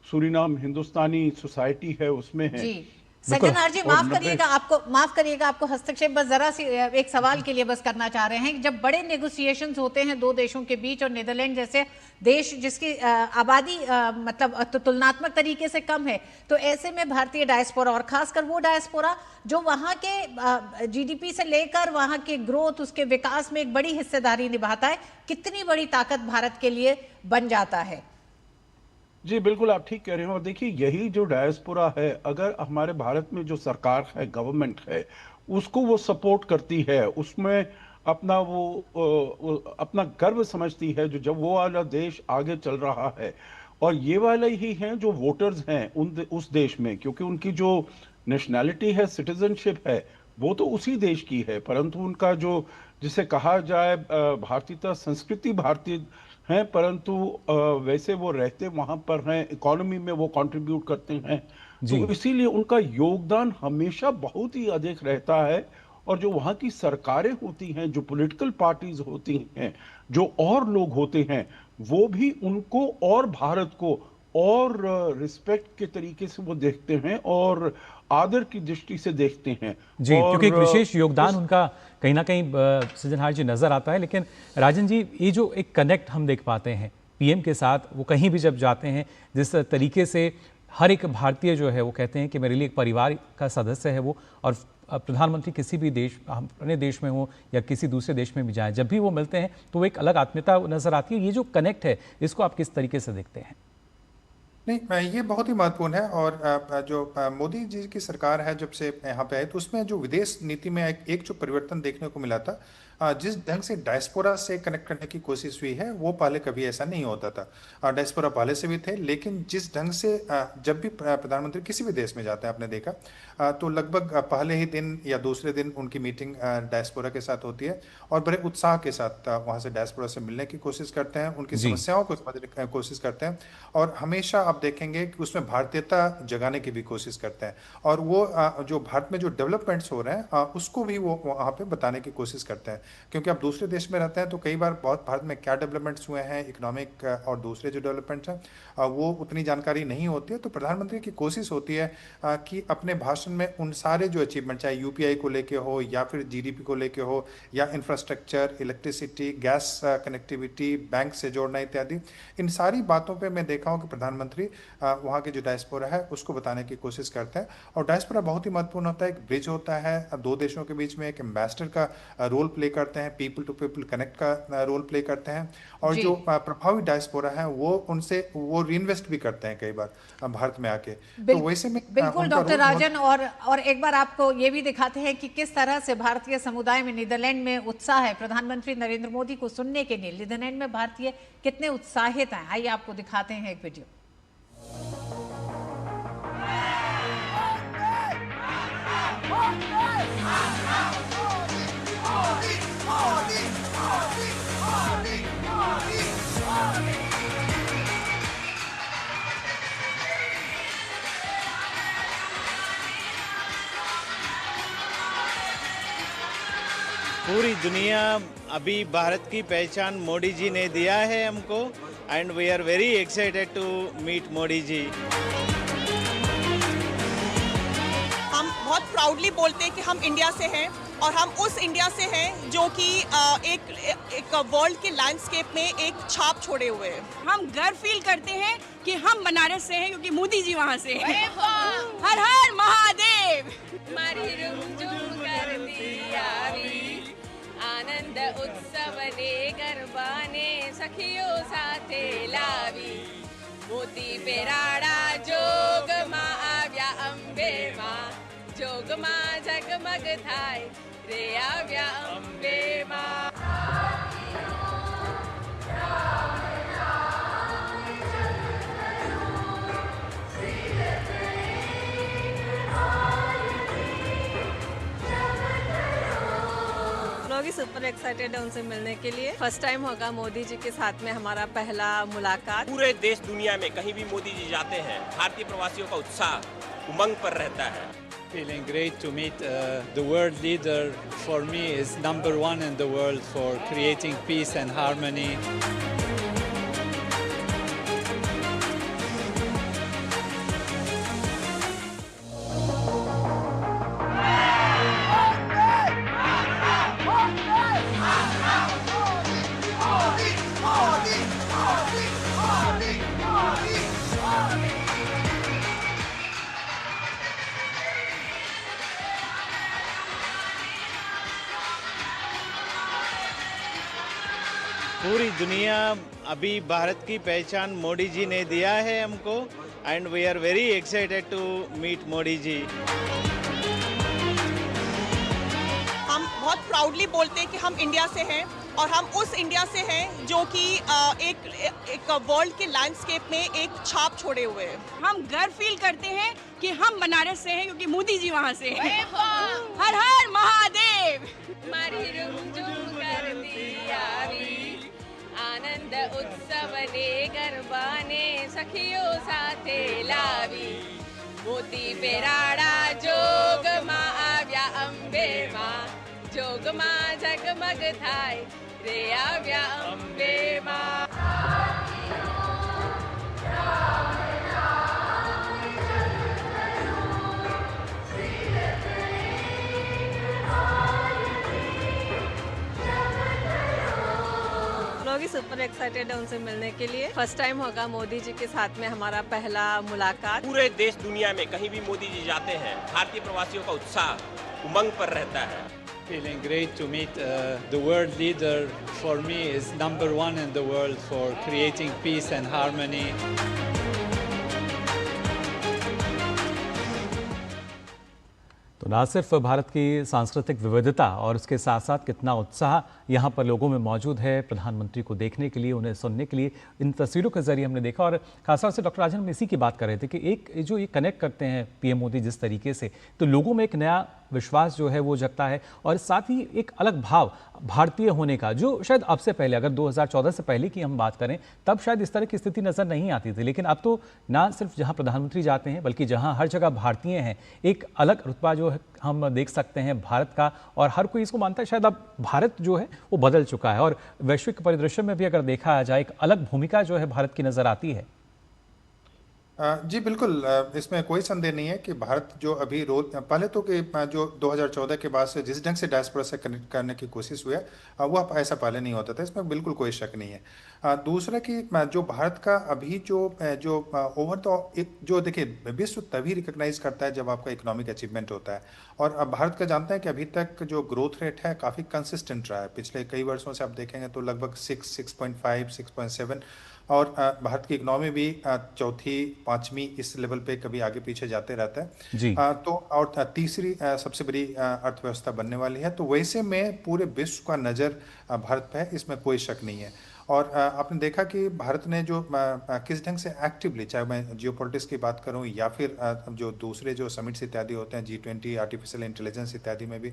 सूरीनाम हिंदुस्तानी सोसाइटी है उसमें है। सज्जनहार जी, माफ करिएगा आपको हस्तक्षेप, बस जरा सी एक सवाल के लिए बस करना चाह रहे हैं। जब बड़े नेगोशिएशंस होते हैं दो देशों के बीच और नीदरलैंड जैसे देश जिसकी आबादी मतलब तुलनात्मक तरीके से कम है, तो ऐसे में भारतीय डायस्पोरा और खासकर वो डायस्पोरा जो वहाँ के जीडीपी से लेकर वहाँ के ग्रोथ, उसके विकास में एक बड़ी हिस्सेदारी निभाता है, कितनी बड़ी ताकत भारत के लिए बन जाता है। जी बिल्कुल, आप ठीक कह रहे हैं। और देखिए, यही जो डायस्पोरा है, अगर हमारे भारत में जो सरकार है, गवर्नमेंट है, उसको वो सपोर्ट करती है, उसमें अपना वो अपना गर्व समझती है, जो जब वो वाला देश आगे चल रहा है। और ये वाले ही हैं जो वोटर्स हैं उस देश में, क्योंकि उनकी जो नेशनैलिटी है, सिटीजनशिप है, वो तो उसी देश की है, परंतु उनका जो जिसे कहा जाए भारतीयता, संस्कृति भारतीय हैं, परंतु वैसे वो रहते वहां पर हैं, इकोनॉमी में वो कंट्रीब्यूट करते हैं, तो इसीलिए उनका योगदान हमेशा बहुत ही अधिक रहता है। और जो वहां की सरकारें होती हैं, जो पॉलिटिकल पार्टीज होती हैं, जो और लोग होते हैं, वो भी उनको और भारत को और रिस्पेक्ट के तरीके से वो देखते हैं और आदर की दृष्टि से देखते हैं। जी, क्योंकि एक विशेष योगदान उनका कहीं ना कहीं सज्जनहार जी नजर आता है। लेकिन राजन जी, ये जो एक कनेक्ट हम देख पाते हैं पीएम के साथ, वो कहीं भी जब जाते हैं, जिस तरीके से हर एक भारतीय जो है वो कहते हैं कि मेरे लिए एक परिवार का सदस्य है वो, और प्रधानमंत्री किसी भी देश, अपने देश में हो या किसी दूसरे देश में भी जाएं, जब भी वो मिलते हैं तो वो एक अलग आत्मीयता नजर आती है। ये जो कनेक्ट है, इसको आप किस तरीके से देखते हैं? नहीं, ये बहुत ही महत्वपूर्ण है। और जो मोदी जी की सरकार है जब से यहाँ पे आई, तो उसमें जो विदेश नीति में एक जो परिवर्तन देखने को मिला था, जिस ढंग से डायस्पोरा से कनेक्ट करने की कोशिश हुई है, वो पहले कभी ऐसा नहीं होता था। डायस्पोरा पहले से भी थे, लेकिन जिस ढंग से जब भी प्रधानमंत्री किसी भी देश में जाते हैं, आपने देखा तो लगभग पहले ही दिन या दूसरे दिन उनकी मीटिंग डायस्पोरा के साथ होती है, और बड़े उत्साह के साथ वहाँ से डायस्पोरा से मिलने की कोशिश करते हैं, उनकी समस्याओं को समझने की कोशिश करते हैं, और हमेशा आप देखेंगे कि उसमें भारतीयता जगाने की भी कोशिश करते हैं। और वो जो भारत में जो डेवलपमेंट्स हो रहे हैं, उसको भी वो वहाँ पे बताने की कोशिश करते हैं, क्योंकि आप दूसरे देश में रहते हैं तो कई बार बहुत भारत में क्या डेवलपमेंट्स हुए हैं, इकोनॉमिक और दूसरे जो डेवलपमेंट्स हैं, वो उतनी जानकारी नहीं होती है। तो प्रधानमंत्री की कोशिश होती है कि अपने भाषण में उन सारे जो अचीवमेंट, चाहे यूपीआई को लेके हो या फिर जीडीपी को लेके हो या infrastructure, electricity, gas connectivity, bank से जोड़ना इत्यादि, इन सारी बातों पे मैं देखा हूँ कि प्रधानमंत्री वहाँ के जो डायस्पोरा है उसको बताने की कोशिश करते हैं। और डायस्पोरा बहुत ही महत्वपूर्ण होता है, एक ब्रिज होता है दो देशों के बीच में, एक एम्बेसडर का रोल प्ले करते हैं, पीपल टू पीपल कनेक्ट का रोल प्ले करते हैं। और जो प्रभावी डायस्पोरा है वो उनसे वो रीइन्वेस्ट भी करते हैं कई बार भारत में आके। तो वैसे में बिल्कुल डॉक्टर राजन, और एक बार आपको ये भी दिखाते हैं कि किस तरह से भारतीय समुदाय में नीदरलैंड में उत्साह है प्रधानमंत्री नरेंद्र मोदी को सुनने के लिए। नीदरलैंड में भारतीय कितने उत्साहित हैं, आइए आपको दिखाते हैं एक वीडियो। पूरी दुनिया अभी भारत की पहचान मोदी जी ने दिया है हमको, and we are very excited to meet Modi ji. हम बहुत प्राउडली बोलते हैं कि हम इंडिया से हैं, और हम उस इंडिया से हैं जो कि एक वर्ल्ड के लैंडस्केप में एक छाप छोड़े हुए हैं। हम गर्व फील करते हैं कि हम बनारस से हैं, क्योंकि मोदी जी वहाँ से हैं। हर हर महादेव। मारी रुमझुम कर दिया आनंद उत्सव ने गरबाने सखियों साथे लावी मोती पेराड़ा जोग मा आव्या अंबे मा जोग मा जगमग थाय रे आव्या अंबे मा। सुपर एक्साइटेड है उनसे मिलने के लिए। फर्स्ट टाइम होगा मोदी जी के साथ में हमारा पहला मुलाकात। पूरे देश दुनिया में कहीं भी मोदी जी जाते हैं, भारतीय प्रवासियों का उत्साह उमंग पर रहता है। Feeling great to meet the world leader. For me is number one in the world for creating peace and harmony. पूरी दुनिया अभी भारत की पहचान मोदी जी ने दिया है हमको and we are very excited to meet Modi ji. हम बहुत प्राउडली बोलते हैं कि हम इंडिया से हैं और हम उस इंडिया से हैं जो कि एक वर्ल्ड के लैंडस्केप में एक छाप छोड़े हुए हैं। हम गर्व फील करते हैं कि हम बनारस से हैं क्योंकि मोदी जी वहाँ से हैं। हर हर महादेव। मारी रुमझुम कर दिया वी, आनंद उत्सव ने गरबा ने सखियों साथे लावी, मोती पेराड़ा जोग मां आव्या अंबे मां, जोग मां जगमग थाय रे आव्या अंबे मां। लोग ही सुपर एक्साइटेड है उनसे मिलने के लिए। फर्स्ट टाइम होगा मोदी जी के साथ में हमारा पहला मुलाकात। पूरे देश दुनिया में कहीं भी मोदी जी जाते हैं, भारतीय प्रवासियों का उत्साह उमंग पर रहता है। Feeling great to meet the world leader. For me is number one in the world for creating peace and harmony. तो ना सिर्फ भारत की सांस्कृतिक विविधता और उसके साथ साथ कितना उत्साह यहाँ पर लोगों में मौजूद है प्रधानमंत्री को देखने के लिए, उन्हें सुनने के लिए, इन तस्वीरों के जरिए हमने देखा। और खासतौर से डॉक्टर राजन हम इसी की बात कर रहे थे कि एक जो ये कनेक्ट करते हैं पीएम मोदी जिस तरीके से, तो लोगों में एक नया विश्वास जो है वो जगता है और साथ ही एक अलग भाव भारतीय होने का, जो शायद अब से पहले, अगर 2014 से पहले की हम बात करें तब शायद इस तरह की स्थिति नजर नहीं आती थी, लेकिन अब तो ना सिर्फ जहां प्रधानमंत्री जाते हैं बल्कि जहां हर जगह भारतीय हैं, एक अलग रुतबा जो है हम देख सकते हैं भारत का। और हर कोई इसको मानता है शायद अब भारत जो है वो बदल चुका है और वैश्विक परिदृश्य में भी अगर देखा जाए एक अलग भूमिका जो है भारत की नजर आती है। जी बिल्कुल, इसमें कोई संदेह नहीं है कि भारत जो अभी रोल पहले तो कि जो 2014 के बाद से जिस ढंग से डायस्पोरा से कनेक्ट करने की कोशिश हुई है वो ऐसा पहले नहीं होता था, इसमें बिल्कुल कोई शक नहीं है। दूसरा कि जो भारत का अभी जो ओवर द जो देखिए विश्व तभी रिकॉग्नाइज करता है जब आपका इकोनॉमिक अचीवमेंट होता है, और अब भारत का जानते हैं कि अभी तक जो ग्रोथ रेट है काफ़ी कंसिस्टेंट रहा है। पिछले कई वर्षों से आप देखेंगे तो लगभग 6.5 6.7 और भारत की इकोनॉमी भी चौथी पांचवी इस लेवल पे कभी आगे पीछे जाते रहता है जी। तो और तीसरी सबसे बड़ी अर्थव्यवस्था बनने वाली है। तो वैसे में पूरे विश्व का नज़र भारत पे है, इसमें कोई शक नहीं है। और आपने देखा कि भारत ने जो किस ढंग से एक्टिवली, चाहे मैं जियोपॉलिटिक्स की बात करूं या फिर जो दूसरे जो समिट्स इत्यादि होते हैं G20 आर्टिफिशियल इंटेलिजेंस इत्यादि में भी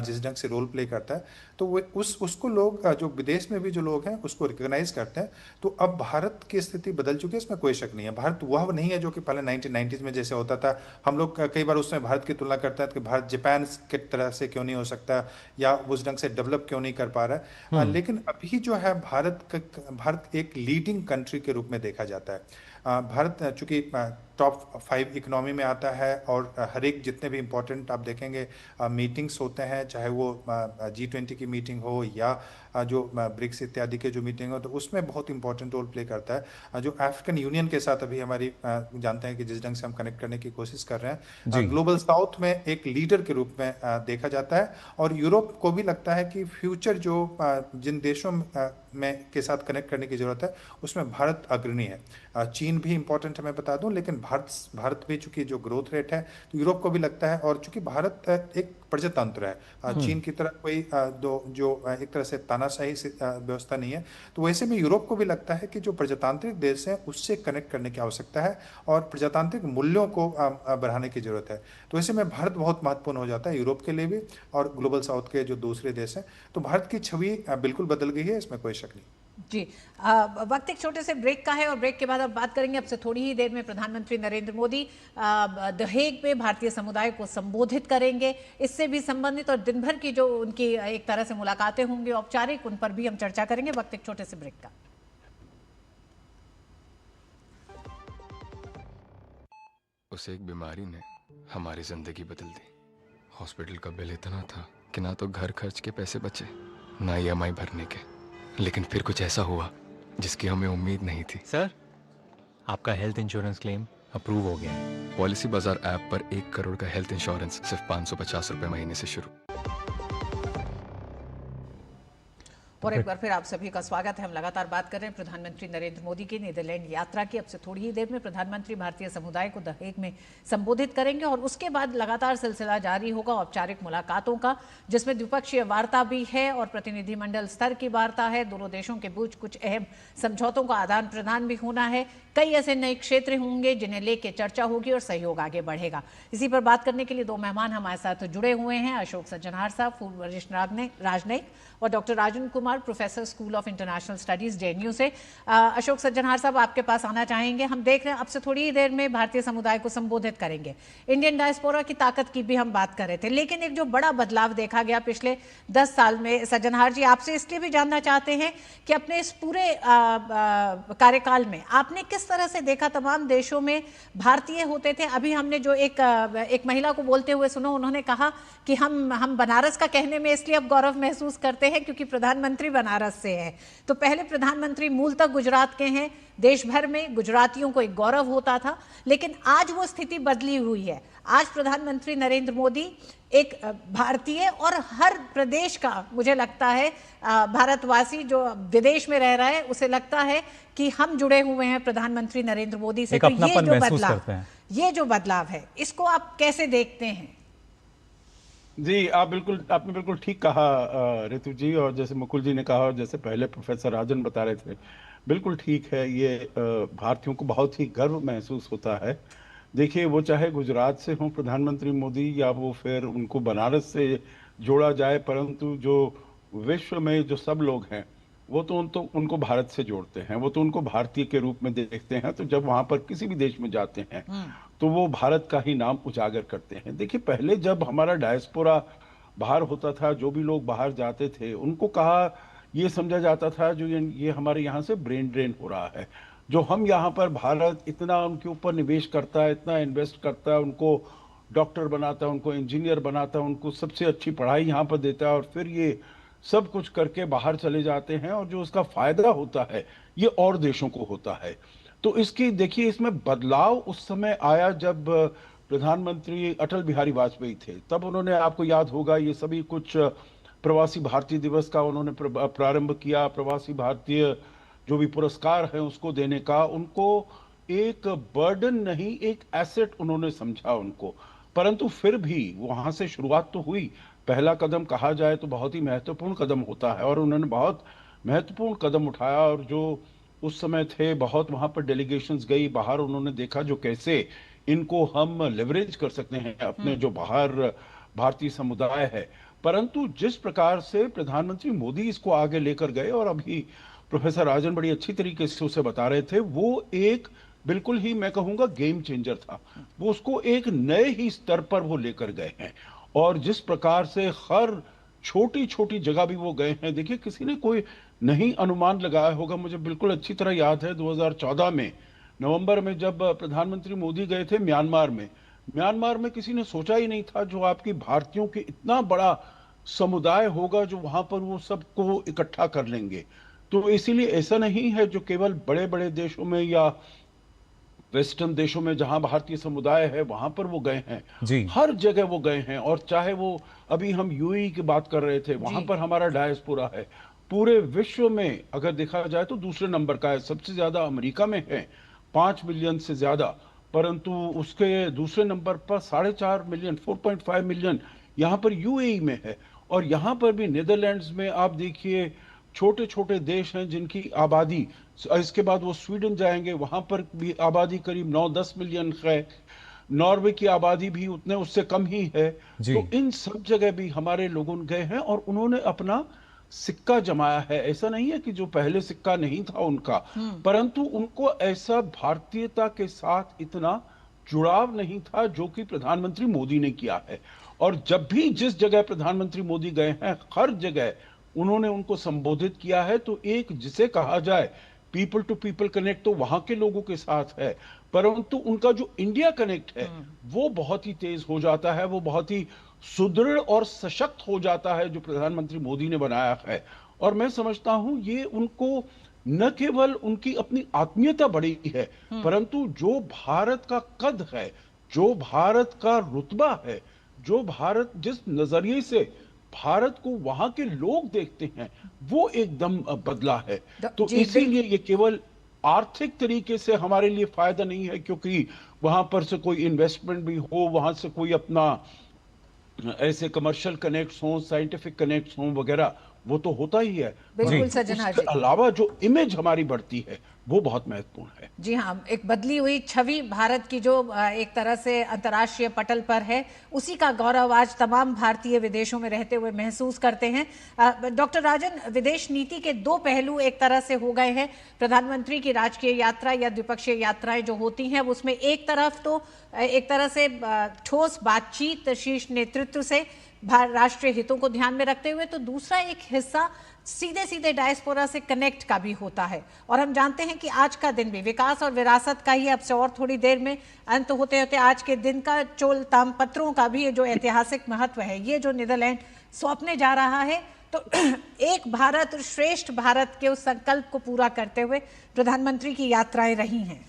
जिस ढंग से रोल प्ले करता है, तो वो उसको लोग जो विदेश में भी जो लोग हैं उसको रिकॉग्नाइज करते हैं। तो अब भारत की स्थिति बदल चुकी है, इसमें कोई शक नहीं है। भारत वह नहीं है जो कि पहले 1990s में जैसे होता था। हम लोग कई बार उसमें भारत की तुलना करते हैं कि भारत जापान के तरह से क्यों नहीं हो सकता या उस ढंग से डेवलप क्यों नहीं कर पा रहा है। लेकिन अभी जो है भारत एक लीडिंग कंट्री के रूप में देखा जाता है। भारत चूंकि टॉप 5 इकोनॉमी में आता है और हर एक जितने भी इम्पोर्टेंट आप देखेंगे मीटिंग्स होते हैं, चाहे वो G20 की मीटिंग हो या जो ब्रिक्स इत्यादि के जो मीटिंग हो, तो उसमें बहुत इंपॉर्टेंट रोल प्ले करता है। जो अफ्रीकन यूनियन के साथ अभी हमारी जानते हैं कि जिस ढंग से हम कनेक्ट करने की कोशिश कर रहे हैं, ग्लोबल साउथ में एक लीडर के रूप में देखा जाता है। और यूरोप को भी लगता है कि फ्यूचर जो जिन देशों में के साथ कनेक्ट करने की जरूरत है उसमें भारत अग्रणी है। चीन भी इंपॉर्टेंट है मैं बता दूं, लेकिन भारत भी चूंकि जो ग्रोथ रेट है तो यूरोप को भी लगता है। और चूंकि भारत एक प्रजातंत्र है, चीन की तरह कोई जो एक तरह से तानाशाही व्यवस्था नहीं है, तो वैसे में यूरोप को भी लगता है कि जो प्रजातांत्रिक देश है उससे कनेक्ट करने की आवश्यकता है और प्रजातांत्रिक मूल्यों को बढ़ाने की जरूरत है। तो वैसे में भारत बहुत महत्वपूर्ण हो जाता है यूरोप के लिए भी और ग्लोबल साउथ के जो दूसरे देश हैं। तो भारत की छवि बिल्कुल बदल गई है, इसमें कोई शक नहीं। जी, वक्त एक छोटे से ब्रेक का है और ब्रेक के बाद अब बात करेंगे। अब से थोड़ी ही देर में प्रधानमंत्री नरेंद्र मोदी द हेग में भारतीय समुदाय को संबोधित करेंगे। इससे भी संबंधित और दिन भर की जो उनकी एक तरह से मुलाकातें होंगी औपचारिक, उन पर भी हम चर्चा करेंगे। वक्त एक छोटे से ब्रेक का। उस एक बीमारी ने हमारी जिंदगी बदल दी। हॉस्पिटल का बिल इतना था कि ना तो घर खर्च के पैसे बचे ना EMI भरने के, लेकिन फिर कुछ ऐसा हुआ जिसकी हमें उम्मीद नहीं थी। सर, आपका हेल्थ इंश्योरेंस क्लेम अप्रूव हो गया है। पॉलिसी बाजार ऐप पर 1 करोड़ का हेल्थ इंश्योरेंस सिर्फ 550 रुपए महीने से शुरू। और एक बार फिर आप सभी का स्वागत है। हम लगातार बात कर रहे हैं प्रधानमंत्री नरेंद्र मोदी की नीदरलैंड यात्रा की। अब से थोड़ी ही देर में प्रधानमंत्री भारतीय समुदाय को द हेग में संबोधित करेंगे और उसके बाद लगातार सिलसिला जारी होगा औपचारिक मुलाकातों का, जिसमें द्विपक्षीय वार्ता भी है और प्रतिनिधिमंडल स्तर की वार्ता है। दोनों देशों के बीच कुछ अहम समझौतों का आदान प्रदान भी होना है। कई ऐसे नए क्षेत्र होंगे जिन्हें लेकर चर्चा होगी और सहयोग आगे बढ़ेगा। इसी पर बात करने के लिए दो मेहमान हमारे साथ जुड़े हुए हैं। अशोक सज्जनहार साहब, पूर्व वरिष्ठ राजनयिक, और doctor Rajan Kumar, professor school of international studies JNU से। अशोक सज्जनहार साहब, आपके पास आना चाहेंगे। हम देख रहे हैं अब से थोड़ी ही देर में भारतीय समुदाय को संबोधित करेंगे। इंडियन डायस्पोरा की ताकत की भी हम बात कर रहे थे, लेकिन एक जो बड़ा बदलाव देखा गया पिछले 10 साल में, सज्जनहार जी आपसे इसलिए भी जानना चाहते हैं कि अपने इस पूरे कार्यकाल में आपने किस तरह से देखा। तमाम देशों में भारतीय होते थे। अभी हमने जो एक महिला को बोलते हुए सुना, उन्होंने कहा कि हम बनारस का कहने में इसलिए अब गौरव महसूस करते हैं क्योंकि प्रधानमंत्री बनारस से है। तो पहले प्रधानमंत्री मूलतः गुजरात के हैं। देश भर में गुजरातियों को एक गौरव होता था, लेकिन आज वो स्थिति बदली हुई है। आज प्रधानमंत्री नरेंद्र मोदी एक भारतीय और हर प्रदेश का, मुझे लगता है भारतवासी जो विदेश में रह रहा है उसे लगता है कि हम जुड़े हुए हैं प्रधानमंत्री नरेंद्र मोदी से। तो ये जो बदलाव है, इसको आप कैसे देखते हैं? जी, आपने बिल्कुल ठीक कहा ऋतु जी, और जैसे मुकुल जी ने कहा और जैसे पहले प्रोफेसर राजन बता रहे थे, बिल्कुल ठीक है। ये भारतीयों को बहुत ही गर्व महसूस होता है। देखिए, वो चाहे गुजरात से हों प्रधानमंत्री मोदी, या वो फिर उनको बनारस से जोड़ा जाए, परंतु जो विश्व में जो सब लोग हैं वो तो उनको भारत से जोड़ते हैं, वो तो उनको भारतीय के रूप में देखते हैं। तो जब वहां पर किसी भी देश में जाते हैं तो वो भारत का ही नाम उजागर करते हैं। देखिए, पहले जब हमारा डायस्पोरा बाहर होता था, जो भी लोग बाहर जाते थे उनको ये समझा जाता था जो ये हमारे यहाँ से ब्रेन ड्रेन हो रहा है। जो हम यहाँ पर भारत इतना उनके ऊपर निवेश करता है, इतना इन्वेस्ट करता है, उनको डॉक्टर बनाता है, उनको इंजीनियर बनाता है, उनको सबसे अच्छी पढ़ाई यहाँ पर देता है, और फिर ये सब कुछ करके बाहर चले जाते हैं, और जो उसका फायदा होता है ये और देशों को होता है। तो इसकी देखिए, इसमें बदलाव उस समय आया जब प्रधानमंत्री अटल बिहारी वाजपेयी थे। तब उन्होंने, आपको याद होगा, ये सभी कुछ प्रवासी भारतीय दिवस का उन्होंने प्रारंभ किया। प्रवासी भारतीय जो भी पुरस्कार है उसको देने का, उनको एक बर्डन नहीं, एक एसेट उन्होंने समझा उनको। परंतु फिर भी वहां से शुरुआत तो हुई। पहला कदम कहा जाए तो बहुत ही महत्वपूर्ण कदम होता है, और उन्होंने बहुत महत्वपूर्ण कदम उठाया। और जो उस समय थे, बहुत वहां पर डेलीगेशंस गई बाहर, उन्होंने देखा जो कैसे इनको हम लेवरेज कर सकते हैं अपने जो बाहर भारतीय समुदाय है। परंतु जिस प्रकार से प्रधानमंत्री मोदी इसको आगे लेकर गए, और अभी प्रोफेसर राजन बड़ी अच्छी तरीके से उसे बता रहे थे, वो एक बिल्कुल ही, मैं कहूंगा, गेम चेंजर था। वो उसको एक नए ही स्तर पर वो लेकर गए हैं। और जिस प्रकार से हर छोटी छोटी जगह भी वो गए हैं, देखिए, किसी ने कोई नहीं अनुमान लगाया होगा। मुझे बिल्कुल अच्छी तरह याद है 2014 में नवंबर में जब प्रधानमंत्री मोदी गए थे म्यांमार में किसी ने सोचा ही नहीं था जो आपकी भारतीयों के इतना बड़ा समुदाय होगा जो वहां पर वो सबको इकट्ठा कर लेंगे। तो इसीलिए ऐसा नहीं है जो केवल बड़े बड़े देशों में या वेस्टर्न देशों में जहां भारतीय समुदाय है वहां पर वो गए हैं, हर जगह वो गए हैं। और चाहे वो, अभी हम UAE की बात कर रहे थे, वहां पर हमारा डायस्पोरा है। पूरे विश्व में अगर देखा जाए तो दूसरे नंबर का है। सबसे ज्यादा अमेरिका में है, 5 मिलियन से ज्यादा, परंतु उसके दूसरे नंबर पर 4.5 मिलियन, 4.5 मिलियन यहाँ पर UAE में है। और यहाँ पर भी नीदरलैंड्स में आप देखिए, छोटे छोटे देश हैं जिनकी आबादी, इसके बाद वो स्वीडन जाएंगे, वहां पर भी आबादी करीब 9-10 मिलियन है। नॉर्वे की आबादी भी उससे कम ही है। तो इन सब जगह भी हमारे लोगों गए हैं और उन्होंने अपना सिक्का जमाया है। ऐसा नहीं है कि जो पहले सिक्का नहीं था उनका, परंतु उनको ऐसा भारतीयता के साथ इतना जुड़ाव नहीं था जो कि प्रधानमंत्री मोदी ने किया है। और जब भी जिस जगह प्रधानमंत्री मोदी गए हैं, हर जगह उन्होंने उनको संबोधित किया है। तो एक जिसे कहा जाए पीपल टू पीपल कनेक्ट तो वहां के लोगों के साथ है, परंतु उनका जो इंडिया कनेक्ट है वो बहुत ही तेज हो जाता है, वो बहुत ही सुदृढ़ और सशक्त हो जाता है जो प्रधानमंत्री मोदी ने बनाया है। और मैं समझता हूं ये उनको न केवल उनकी अपनी आत्मीयता बढ़ी है, परंतु जो भारत का कद है, जो भारत का रुतबा है, जो भारत जिस नजरिए से भारत को वहां के लोग देखते हैं वो एकदम बदला है। तो जी, इसीलिए ये केवल आर्थिक तरीके से हमारे लिए फायदा नहीं है, क्योंकि वहां पर से कोई इन्वेस्टमेंट भी हो, वहां से कोई अपना ऐसे कमर्शियल कनेक्ट्स हों, साइंटिफिक कनेक्ट्स हों वगैरह, वो तो होता ही है। बिल्कुल सज्जनहार उसके जी। अलावा जो इमेज हमारी बढ़ती है वो बहुत महत्वपूर्ण है। जी हाँ, एक बदली हुई छवि भारत की जो एक तरह से अंतर्राष्ट्रीय पटल पर है, उसी का गौरव आज तमाम भारतीय विदेशों में रहते हुए महसूस करते हैं। डॉक्टर राजन, विदेश नीति के दो पहलू एक तरह से हो गए हैं। प्रधानमंत्री की राजकीय यात्रा या द्विपक्षीय यात्राएं जो होती हैं, उसमें एक तरफ तो एक तरह से ठोस बातचीत शीर्ष नेतृत्व से राष्ट्रीय हितों को ध्यान में रखते हुए, तो दूसरा एक हिस्सा सीधे सीधे डायस्पोरा से कनेक्ट का भी होता है। और हम जानते हैं कि आज का दिन भी विकास और विरासत का ही अब से और थोड़ी देर में अंत होते होते आज के दिन का चोल तामपत्रों का भी जो ऐतिहासिक महत्व है, ये जो नीदरलैंड सौंपने जा रहा है, तो एक भारत श्रेष्ठ भारत के उस संकल्प को पूरा करते हुए प्रधानमंत्री की यात्राएं रही हैं।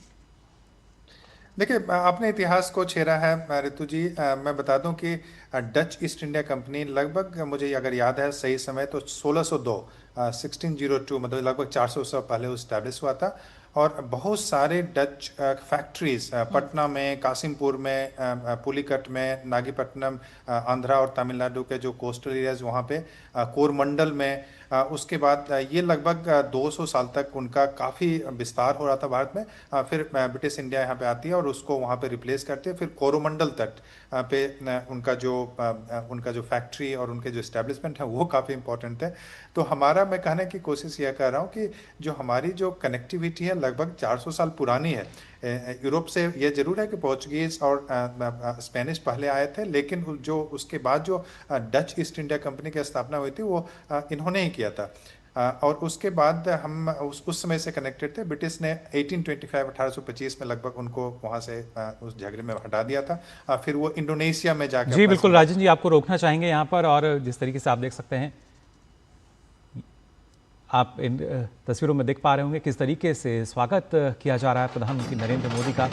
देखिए, आपने इतिहास को छेड़ा है ऋतु जी। मैं बता दूं कि डच ईस्ट इंडिया कंपनी लगभग, मुझे अगर याद है सही समय, तो 1602 मतलब लगभग 400 साल पहले इस्टेब्लिश हुआ था। और बहुत सारे डच फैक्ट्रीज पटना में, कासिमपुर में, पुलिकट में, नागीपट्टनम, आंध्रा और तमिलनाडु के जो कोस्टल एरियाज वहाँ पे, कोरमंडल में, उसके बाद ये लगभग 200 साल तक उनका काफ़ी विस्तार हो रहा था भारत में। फिर ब्रिटिश इंडिया यहाँ पे आती है और उसको वहाँ पे रिप्लेस करती है। फिर कोरोमंडल तट पे उनका जो फैक्ट्री और उनके जो इस्टेब्लिशमेंट है वो काफ़ी इंपॉर्टेंट है। तो हमारा, मैं कहने की कोशिश यह कर रहा हूँ कि जो हमारी जो कनेक्टिविटी है लगभग 400 साल पुरानी है। यूरोप से ये जरूर है कि पोर्चुगीज और स्पेनिश पहले आए थे, लेकिन जो उसके बाद जो डच ईस्ट इंडिया कंपनी की स्थापना हुई थी वो इन्होंने ही किया था। और उसके बाद हम उस समय से कनेक्टेड थे। ब्रिटिश ने 1825 में लगभग उनको वहाँ से उस झगड़े में हटा दिया था। फिर वो इंडोनेशिया में जाकर, जी बिल्कुल राजन जी, आपको रोकना चाहेंगे यहाँ पर। और जिस तरीके से आप देख सकते हैं, आप इन तस्वीरों में देख पा रहे होंगे किस तरीके से स्वागत किया जा रहा है प्रधानमंत्री नरेंद्र मोदी का।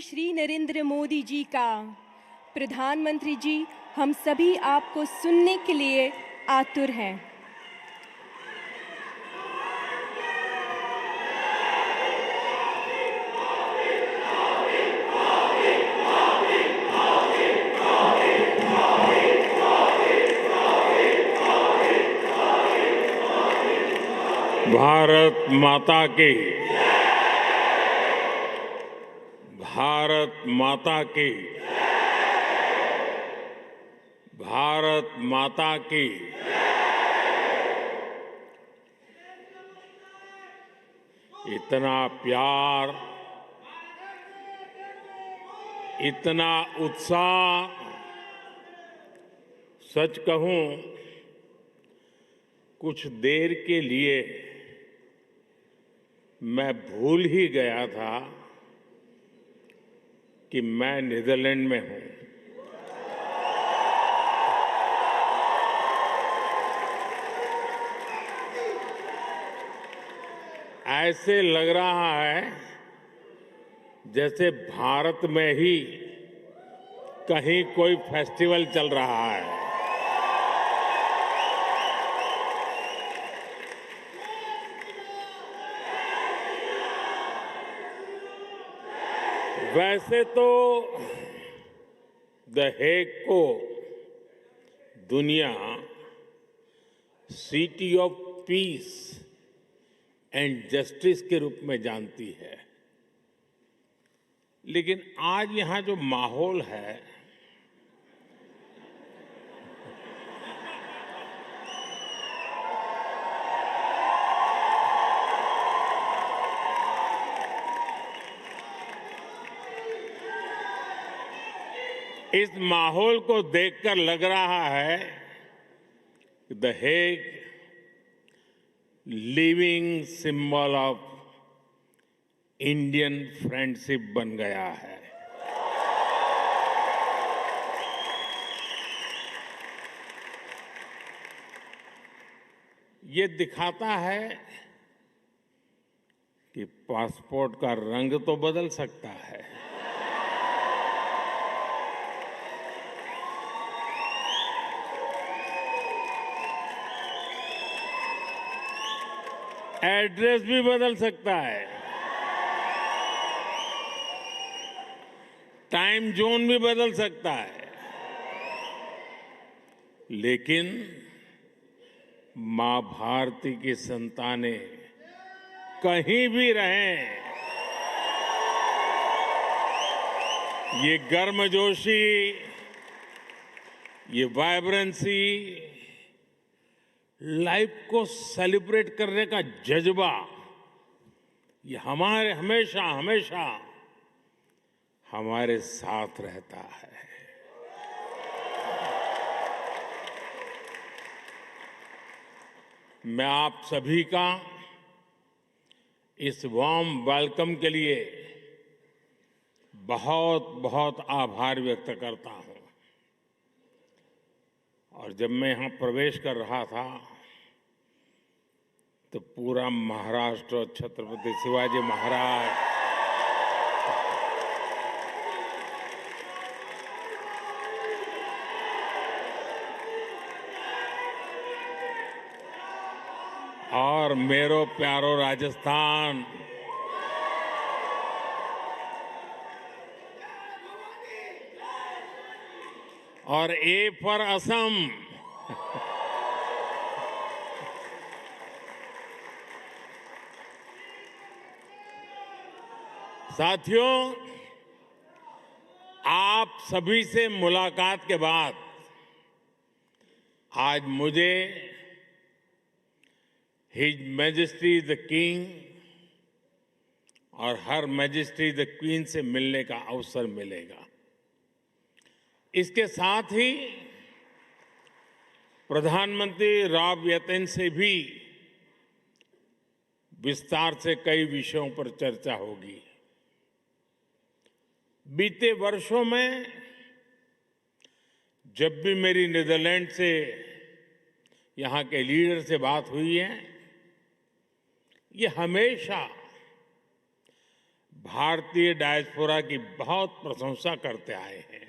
श्री नरेंद्र मोदी जी का। प्रधानमंत्री जी, हम सभी आपको सुनने के लिए आतुर हैं। भारत माता की, भारत माता की, भारत माता की। इतना प्यार, इतना उत्साह, सच कहूं कुछ देर के लिए मैं भूल ही गया था कि मैं नीदरलैंड में हूं। ऐसे लग रहा है जैसे भारत में ही कहीं कोई फेस्टिवल चल रहा है। वैसे तो द हेग को दुनिया city of peace and justice के रूप में जानती है, लेकिन आज यहां जो माहौल है इस माहौल को देखकर लग रहा है कि the Hague living symbol of Indian friendship बन गया है। ये दिखाता है कि पासपोर्ट का रंग तो बदल सकता है, एड्रेस भी बदल सकता है, टाइम जोन भी बदल सकता है, लेकिन मां भारती की संतानें कहीं भी रहें, ये गर्मजोशी, ये वाइब्रेंसी, लाइफ को सेलिब्रेट करने का जज्बा, ये हमारे हमेशा हमेशा हमारे साथ रहता है। मैं आप सभी का इस वार्म वेलकम के लिए बहुत बहुत आभार व्यक्त करता हूं। और जब मैं यहां प्रवेश कर रहा था तो पूरा महाराष्ट्र और छत्रपति शिवाजी महाराज और मेरो प्यारो राजस्थान और ए फॉर असम साथियों, आप सभी से मुलाकात के बाद आज मुझे हिज मैजेस्टी द किंग और हर मैजेस्टी द क्वीन से मिलने का अवसर मिलेगा। इसके साथ ही प्रधानमंत्री रॉब यतेन से भी विस्तार से कई विषयों पर चर्चा होगी। बीते वर्षों में जब भी मेरी नीदरलैंड से यहां के लीडर से बात हुई है, ये हमेशा भारतीय डायस्पोरा की बहुत प्रशंसा करते आए हैं।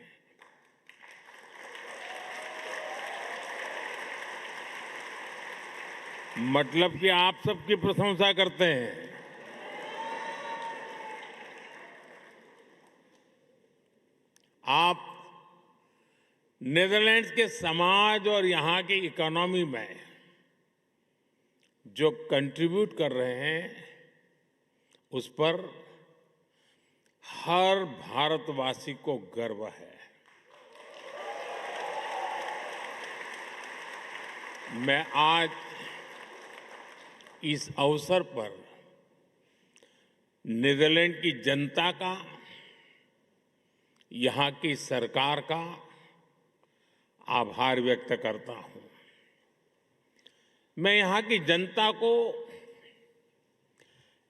मतलब कि आप सबकी प्रशंसा करते हैं। आप नीदरलैंड्स के समाज और यहाँ की इकोनॉमी में जो कंट्रीब्यूट कर रहे हैं उस पर हर भारतवासी को गर्व है। मैं आज इस अवसर पर नीदरलैंड की जनता का, यहाँ की सरकार का आभार व्यक्त करता हूं। मैं यहाँ की जनता को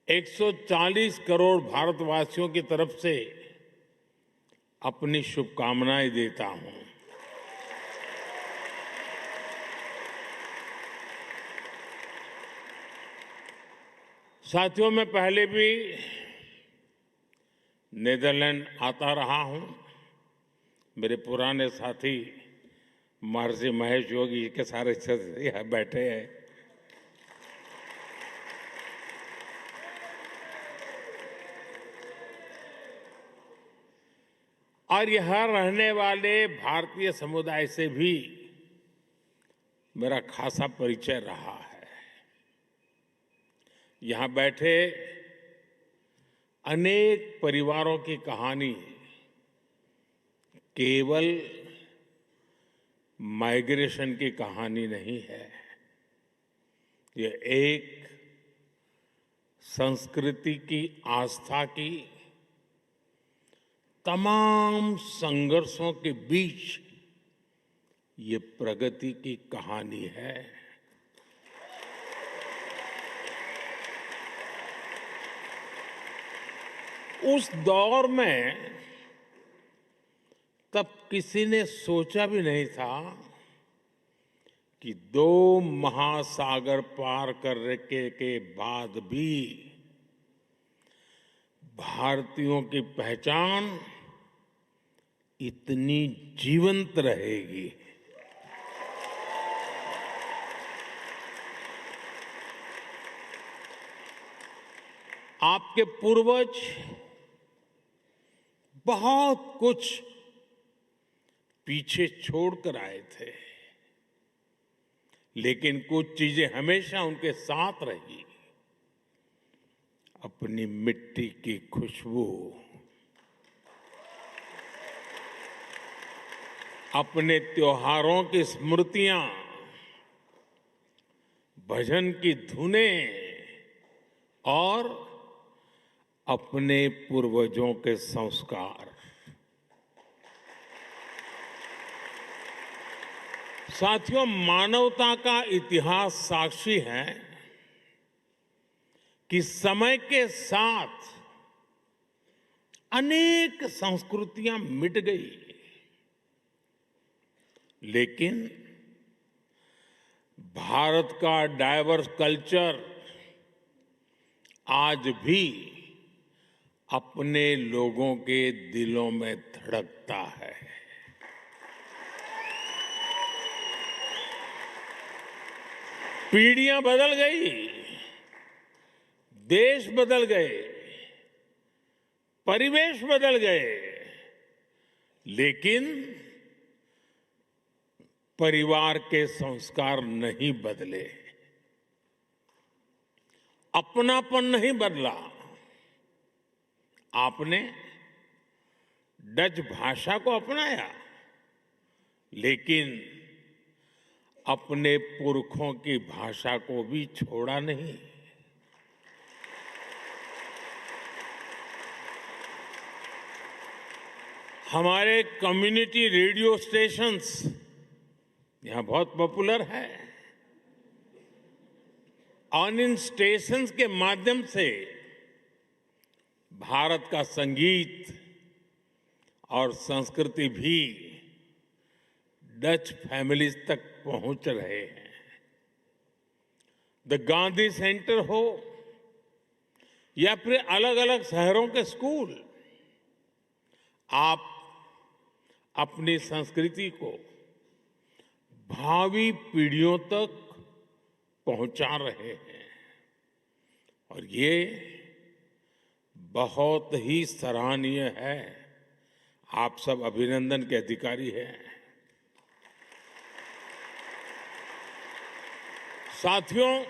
140 करोड़ भारतवासियों की तरफ से अपनी शुभकामनाएं देता हूं। साथियों, मैं पहले भी नीदरलैंड आता रहा हूं। मेरे पुराने साथी महर्षि महेश योगी के सारे सदस्य यहाँ बैठे हैं। और यहाँ रहने वाले भारतीय समुदाय से भी मेरा खासा परिचय रहा है। यहाँ बैठे अनेक परिवारों की कहानी केवल माइग्रेशन की कहानी नहीं है। ये एक संस्कृति की, आस्था की, तमाम संघर्षों के बीच ये प्रगति की कहानी है। उस दौर में तब किसी ने सोचा भी नहीं था कि 2 महासागर पार करने के बाद भी भारतीयों की पहचान इतनी जीवंत रहेगी। आपके पूर्वज बहुत कुछ पीछे छोड़कर आए थे, लेकिन कुछ चीजें हमेशा उनके साथ रही। अपनी मिट्टी की खुशबू, अपने त्योहारों की स्मृतियां, भजन की धुनें और अपने पूर्वजों के संस्कार। साथियों, मानवता का इतिहास साक्षी है कि समय के साथ अनेक संस्कृतियां मिट गई, लेकिन भारत का डाइवर्स कल्चर आज भी अपने लोगों के दिलों में धड़कता है। पीढ़ियां बदल गई, देश बदल गए, परिवेश बदल गए, लेकिन परिवार के संस्कार नहीं बदले, अपनापन नहीं बदला। आपने डच भाषा को अपनाया, लेकिन अपने पुरखों की भाषा को भी छोड़ा नहीं। हमारे कम्युनिटी रेडियो स्टेशंस यहाँ बहुत पॉपुलर है और इन स्टेशंस के माध्यम से भारत का संगीत और संस्कृति भी डच फैमिलीज तक पहुंच रहे हैं। द गांधी सेंटर हो या फिर अलग अलग शहरों के स्कूल, आप अपनी संस्कृति को भावी पीढ़ियों तक पहुंचा रहे हैं और ये बहुत ही सराहनीय है। आप सब अभिनंदन के अधिकारी हैं। साथियों,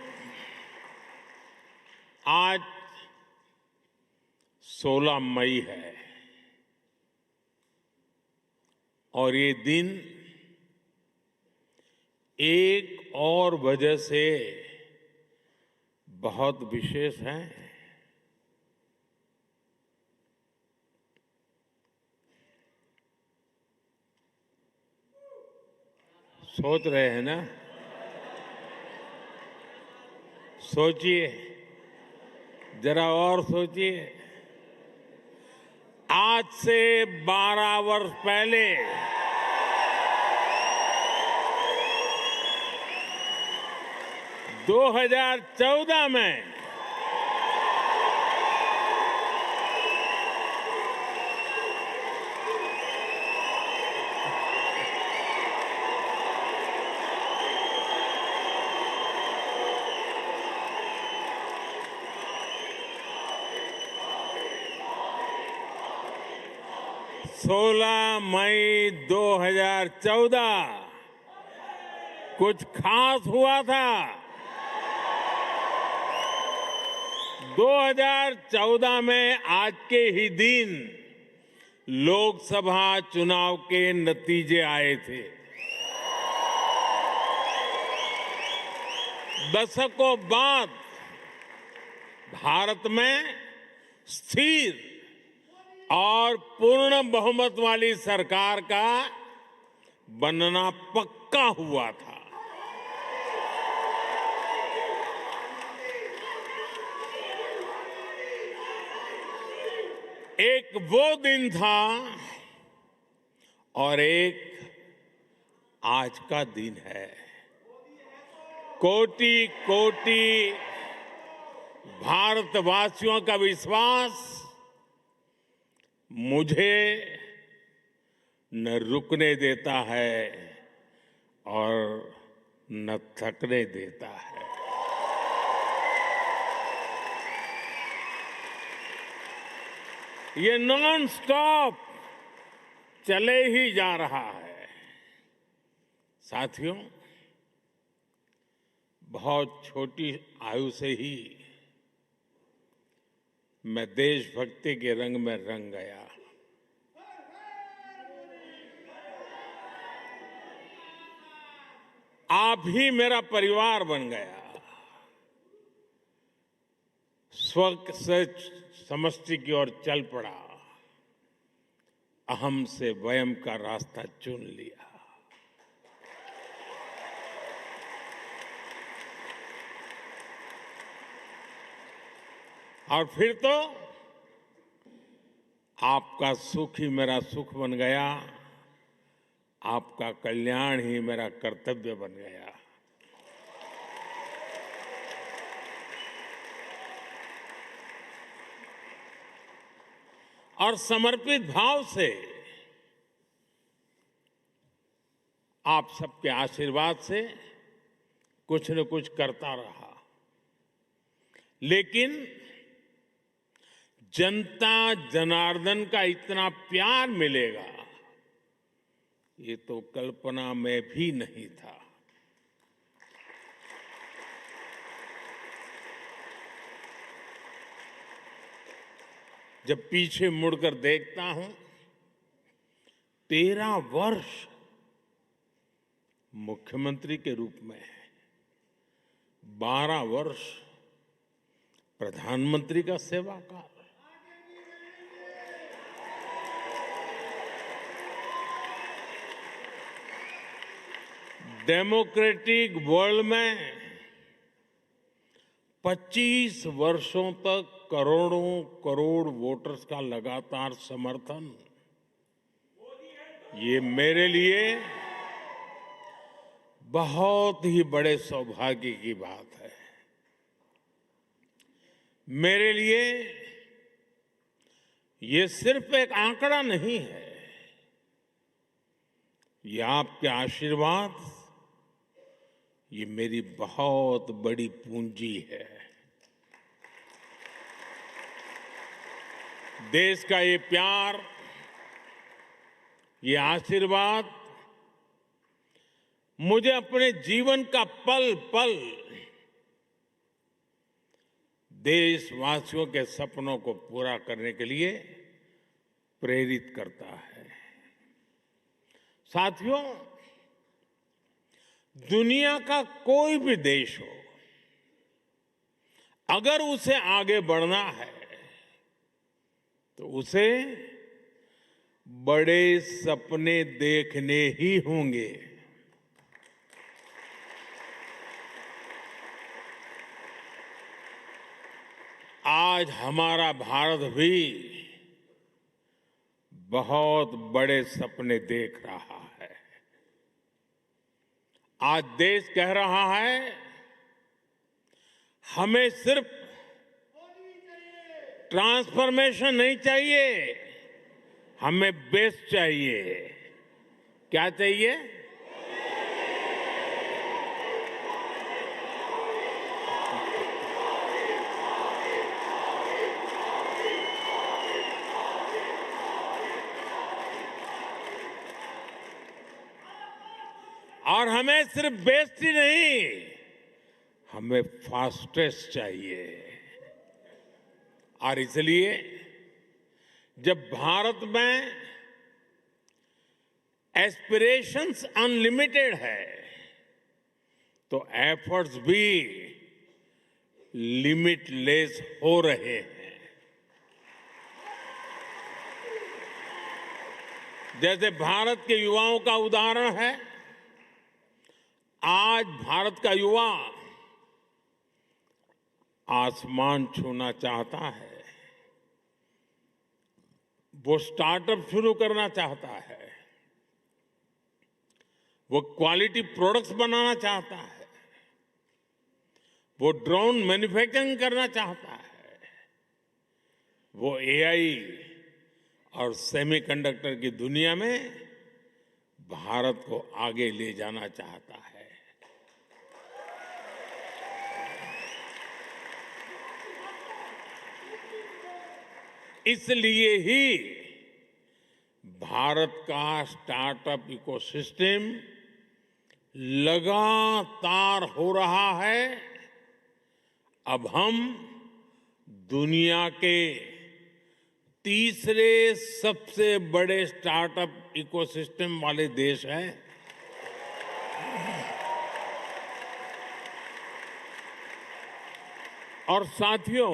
आज 16 मई है और ये दिन एक और वजह से बहुत विशेष है। सोच रहे हैं ना? सोचिए, जरा और सोचिए। आज से 12 वर्ष पहले 2014 में मई 2014 कुछ खास हुआ था। 2014 में आज के ही दिन लोकसभा चुनाव के नतीजे आए थे। दशकों बाद भारत में स्थिर और पूर्ण बहुमत वाली सरकार का बनना पक्का हुआ था। एक वो दिन था और एक आज का दिन है। कोटि कोटि भारतवासियों का विश्वास मुझे न रुकने देता है और न थकने देता है। ये नॉन स्टॉप चले ही जा रहा है। साथियों, बहुत छोटी आयु से ही मैं देशभक्ति के रंग में रंग गया। आप ही मेरा परिवार बन गया। स्व से समष्टि की ओर चल पड़ा। अहम से वयम का रास्ता चुन लिया। और फिर तो आपका सुख ही मेरा सुख बन गया। आपका कल्याण ही मेरा कर्तव्य बन गया। और समर्पित भाव से आप सबके आशीर्वाद से कुछ न कुछ करता रहा। लेकिन जनता जनार्दन का इतना प्यार मिलेगा ये तो कल्पना में भी नहीं था। जब पीछे मुड़कर देखता हूं, 13 वर्ष मुख्यमंत्री के रूप में, 12 वर्ष प्रधानमंत्री का सेवाकाल, डेमोक्रेटिक वर्ल्ड में 25 वर्षों तक करोड़ों करोड़ वोटर्स का लगातार समर्थन, ये मेरे लिए बहुत ही बड़े सौभाग्य की बात है। मेरे लिए ये सिर्फ एक आंकड़ा नहीं है, ये आपके आशीर्वाद, ये मेरी बहुत बड़ी पूंजी है। देश का ये प्यार, ये आशीर्वाद मुझे अपने जीवन का पल पल देशवासियों के सपनों को पूरा करने के लिए प्रेरित करता है। साथियों, दुनिया का कोई भी देश हो, अगर उसे आगे बढ़ना है तो उसे बड़े सपने देखने ही होंगे। आज हमारा भारत भी बहुत बड़े सपने देख रहा है। आज देश कह रहा है, हमें सिर्फ ट्रांसफॉर्मेशन नहीं चाहिए, हमें बेस चाहिए। क्या चाहिए? और हमें सिर्फ बेस्ट ही नहीं, हमें फास्टेस्ट चाहिए। और इसलिए जब भारत में एस्पिरेशंस अनलिमिटेड है तो एफर्ट्स भी लिमिटलेस हो रहे हैं। जैसे भारत के युवाओं का उदाहरण है, आज भारत का युवा आसमान छूना चाहता है, वो स्टार्टअप शुरू करना चाहता है, वो क्वालिटी प्रोडक्ट्स बनाना चाहता है, वो ड्रोन मैन्युफैक्चरिंग करना चाहता है, वो एआई और सेमीकंडक्टर की दुनिया में भारत को आगे ले जाना चाहता है। इसलिए ही भारत का स्टार्टअप इकोसिस्टम लगातार हो रहा है। अब हम दुनिया के तीसरे सबसे बड़े स्टार्टअप इकोसिस्टम वाले देश हैं। और साथियों,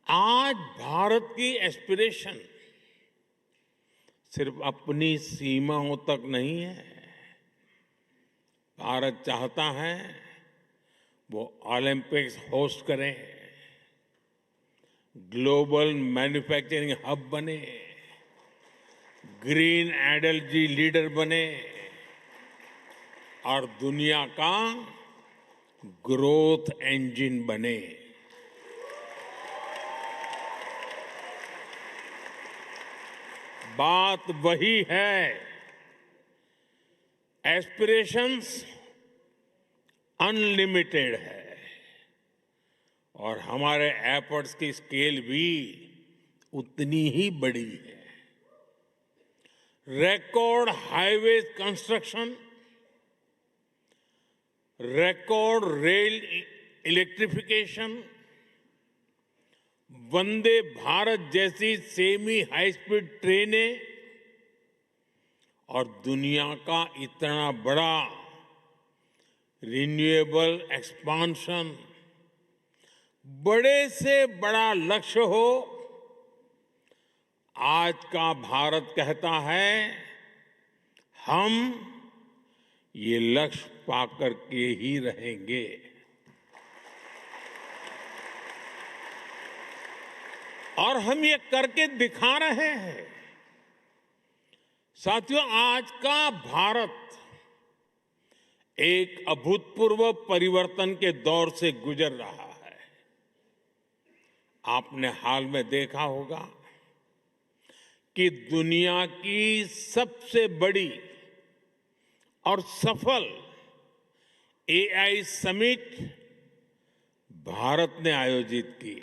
आज भारत की एस्पिरेशन सिर्फ अपनी सीमाओं तक नहीं है। भारत चाहता है वो ओलंपिक्स होस्ट करे, ग्लोबल मैन्युफैक्चरिंग हब बने, ग्रीन एनर्जी लीडर बने और दुनिया का ग्रोथ इंजन बने। बात वही है, एस्पिरेशंस अनलिमिटेड है और हमारे एफर्ट्स की स्केल भी उतनी ही बड़ी है। Record highway construction, record rail electrification, Vande Bharat जैसी सेमी हाई स्पीड ट्रेनें और दुनिया का इतना बड़ा रिन्यूएबल एक्सपांशन, बड़े से बड़ा लक्ष्य हो, आज का भारत कहता है हम ये लक्ष्य पाकर के ही रहेंगे। और हम ये करके दिखा रहे हैं। साथियों, आज का भारत एक अभूतपूर्व परिवर्तन के दौर से गुजर रहा है। आपने हाल में देखा होगा कि दुनिया की सबसे बड़ी और सफल एआई समिट भारत ने आयोजित की।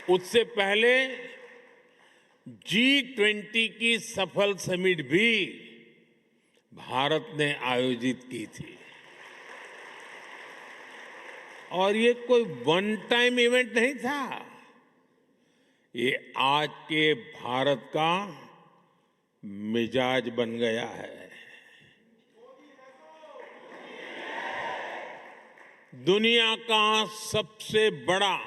उससे पहले G20 की सफल समिट भी भारत ने आयोजित की थी। और ये कोई वन टाइम इवेंट नहीं था, ये आज के भारत का मिजाज बन गया है। दुनिया का सबसे बड़ा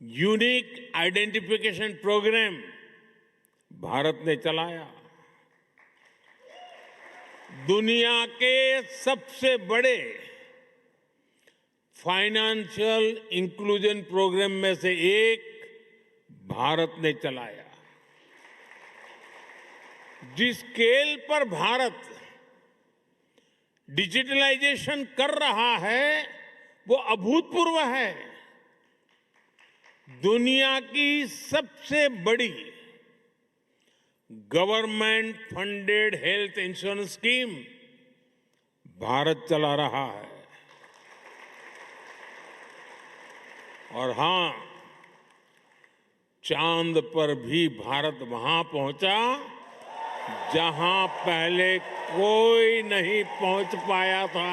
यूनिक आइडेंटिफिकेशन प्रोग्राम भारत ने चलाया। दुनिया के सबसे बड़े फाइनेंशियल इंक्लूजन प्रोग्राम में से एक भारत ने चलाया। जिस स्केल पर भारत डिजिटलाइजेशन कर रहा है वो अभूतपूर्व है। दुनिया की सबसे बड़ी government funded health insurance scheme Bharat चला रहा है। और हां, चांद पर भी भारत वहां पहुंचा जहां पहले कोई नहीं पहुंच पाया था।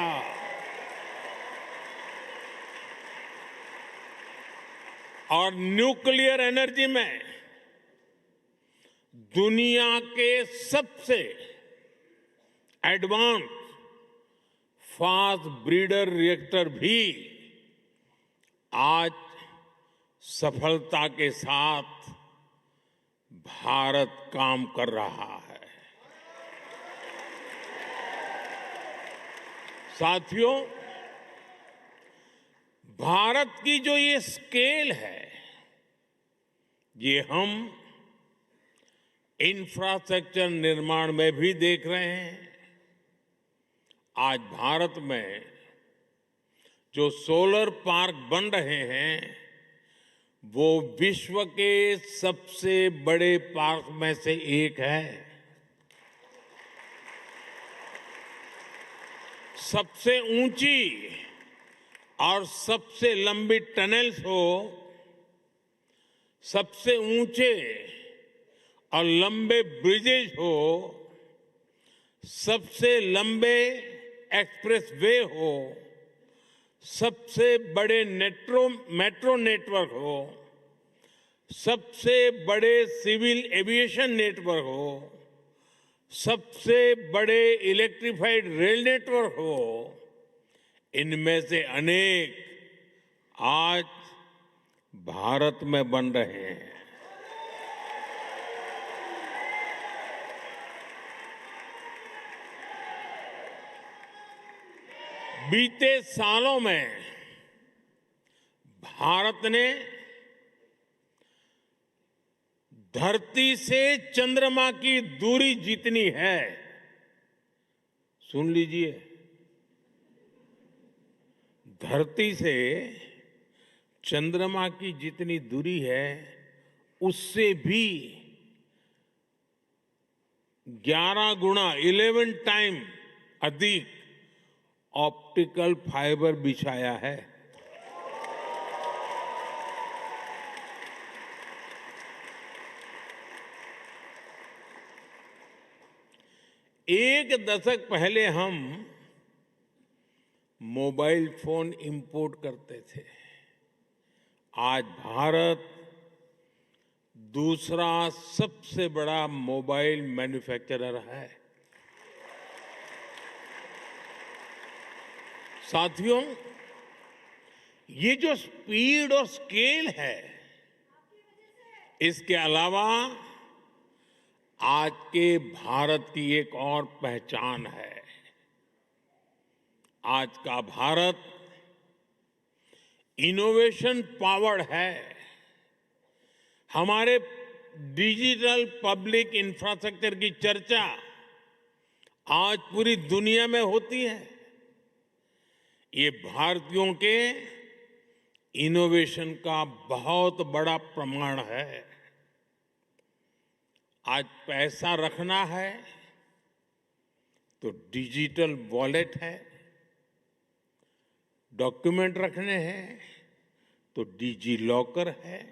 और न्यूक्लियर एनर्जी में दुनिया के सबसे एडवांस फास्ट ब्रीडर रिएक्टर भी आज सफलता के साथ भारत काम कर रहा है। साथियों, भारत की जो ये स्केल है, ये हम इंफ्रास्ट्रक्चर निर्माण में भी देख रहे हैं। आज भारत में जो सोलर पार्क बन रहे हैं वो विश्व के सबसे बड़े पार्क में से एक है। सबसे ऊंची और सबसे लंबी टनल्स हो, सबसे ऊंचे और लंबे ब्रिजेज हो, सबसे लंबे एक्सप्रेसवे हो, सबसे बड़े मेट्रो नेटवर्क हो, सबसे बड़े सिविल एविएशन नेटवर्क हो, सबसे बड़े इलेक्ट्रिफाइड रेल नेटवर्क हो, इनमें से अनेक आज भारत में बन रहे हैं। बीते सालों में भारत ने धरती से चंद्रमा की दूरी जितनी है, सुन लीजिए, धरती से चंद्रमा की जितनी दूरी है उससे भी 11 गुना 11 टाइम अधिक ऑप्टिकल फाइबर बिछाया है। एक दशक पहले हम मोबाइल फोन इंपोर्ट करते थे। आज भारत दूसरा सबसे बड़ा मोबाइल मैन्युफैक्चरर है। साथियों, ये जो स्पीड और स्केल है, इसके अलावा आज के भारत की एक और पहचान है। आज का भारत इनोवेशन पावर्ड है। हमारे डिजिटल पब्लिक इंफ्रास्ट्रक्चर की चर्चा आज पूरी दुनिया में होती है। ये भारतीयों के इनोवेशन का बहुत बड़ा प्रमाण है। आज पैसा रखना है तो डिजिटल वॉलेट है, डॉक्यूमेंट रखने हैं तो डिजी लॉकर है,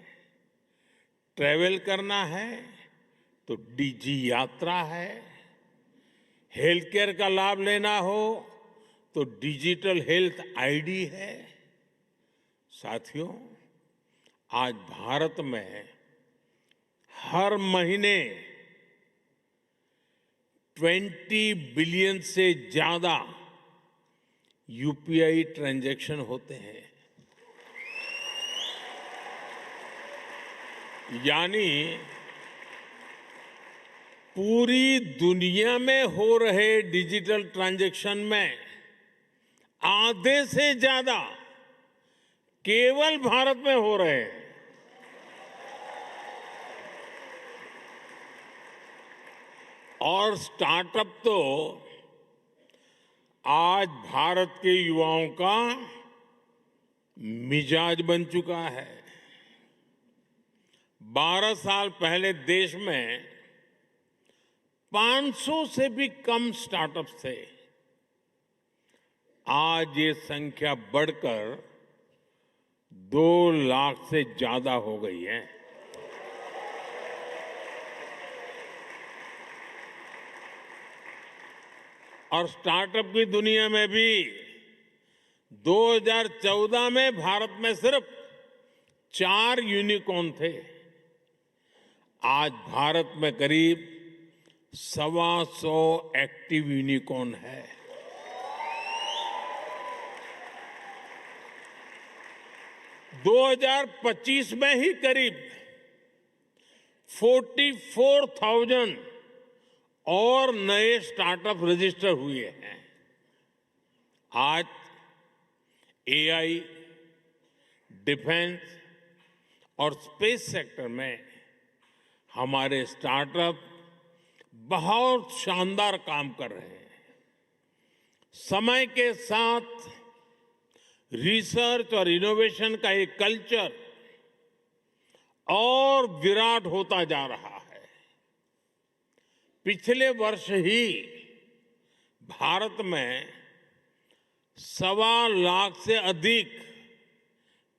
ट्रैवल करना है तो डिजी यात्रा है, हेल्थ केयर का लाभ लेना हो तो डिजिटल हेल्थ आईडी है। साथियों, आज भारत में हर महीने 20 बिलियन से ज्यादा यूपीआई ट्रांजैक्शन होते हैं। यानी पूरी दुनिया में हो रहे डिजिटल ट्रांजैक्शन में आधे से ज्यादा केवल भारत में हो रहे हैं। और स्टार्टअप तो आज भारत के युवाओं का मिजाज बन चुका है। 12 साल पहले देश में 500 से भी कम स्टार्टअप्स थे। आज ये संख्या बढ़कर 2 लाख से ज्यादा हो गई है। और स्टार्टअप की दुनिया में भी 2014 में भारत में सिर्फ 4 यूनिकॉर्न थे। आज भारत में करीब 125 एक्टिव यूनिकॉर्न है। - 2025 में ही करीब 44,000 और नए स्टार्टअप रजिस्टर हुए हैं। आज एआई, डिफेंस और स्पेस सेक्टर में हमारे स्टार्टअप बहुत शानदार काम कर रहे हैं। समय के साथ रिसर्च और इनोवेशन का एक कल्चर और विराट होता जा रहा है। पिछले वर्ष ही भारत में 1.25 लाख से अधिक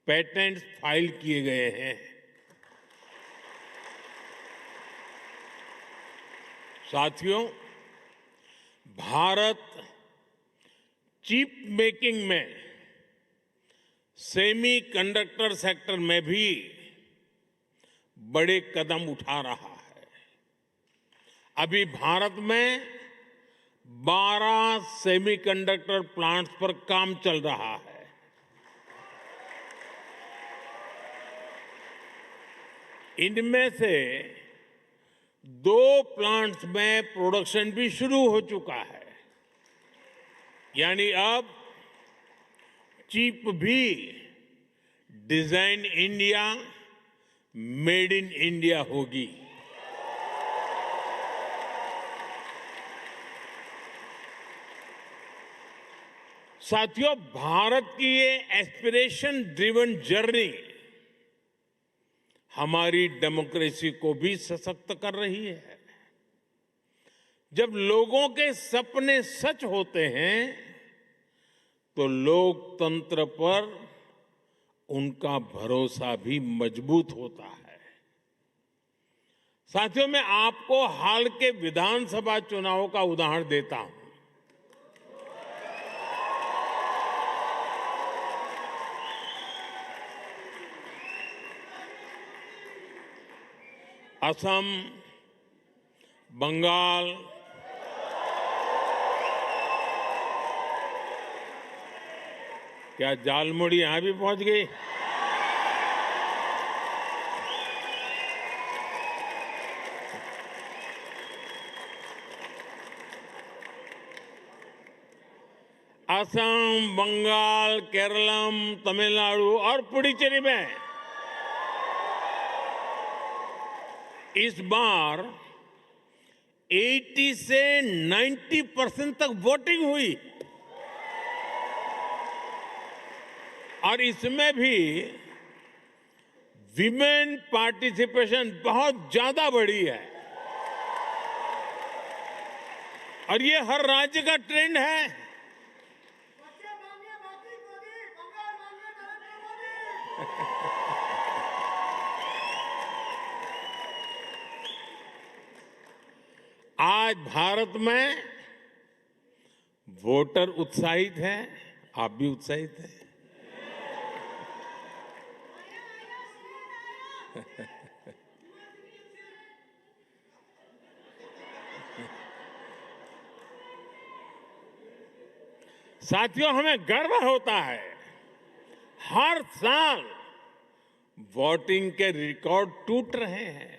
पेटेंट्स फाइल किए गए हैं। साथियों, भारत चिप मेकिंग में, सेमी कंडक्टर सेक्टर में भी बड़े कदम उठा रहा है। अभी भारत में 12 सेमीकंडक्टर प्लांट्स पर काम चल रहा है। इनमें से 2 प्लांट्स में प्रोडक्शन भी शुरू हो चुका है। यानी अब चिप भी design India, made in India होगी। साथियों, भारत की ये एस्पिरेशन ड्रिवन जर्नी हमारी डेमोक्रेसी को भी सशक्त कर रही है। जब लोगों के सपने सच होते हैं तो लोकतंत्र पर उनका भरोसा भी मजबूत होता है। साथियों, मैं आपको हाल के विधानसभा चुनाव का उदाहरण देता हूं। असम, बंगाल, क्या झालमुड़ी यहां भी पहुंच गई? असम, बंगाल, केरलम, तमिलनाडु और पुडुचेरी में इस बार 80 से 90% तक वोटिंग हुई। और इसमें भी विमेन पार्टिसिपेशन बहुत ज्यादा बढ़ी है और ये हर राज्य का ट्रेंड है। आज भारत में वोटर उत्साहित हैं, आप भी उत्साहित हैं। साथियों, हमें गर्व होता है हर साल वोटिंग के रिकॉर्ड टूट रहे हैं।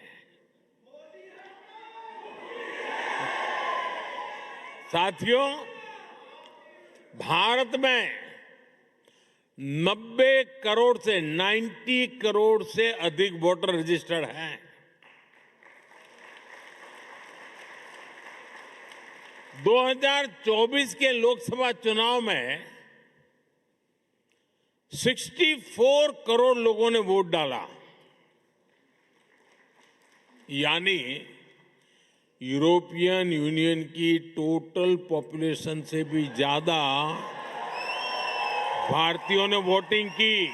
साथियों, भारत में 90 करोड़ से 90 करोड़ से अधिक वोटर रजिस्टर्ड हैं। 2024 के लोकसभा चुनाव में 64 करोड़ लोगों ने वोट डाला, यानी यूरोपियन यूनियन की टोटल पॉपुलेशन से भी ज्यादा भारतीयों ने वोटिंग की।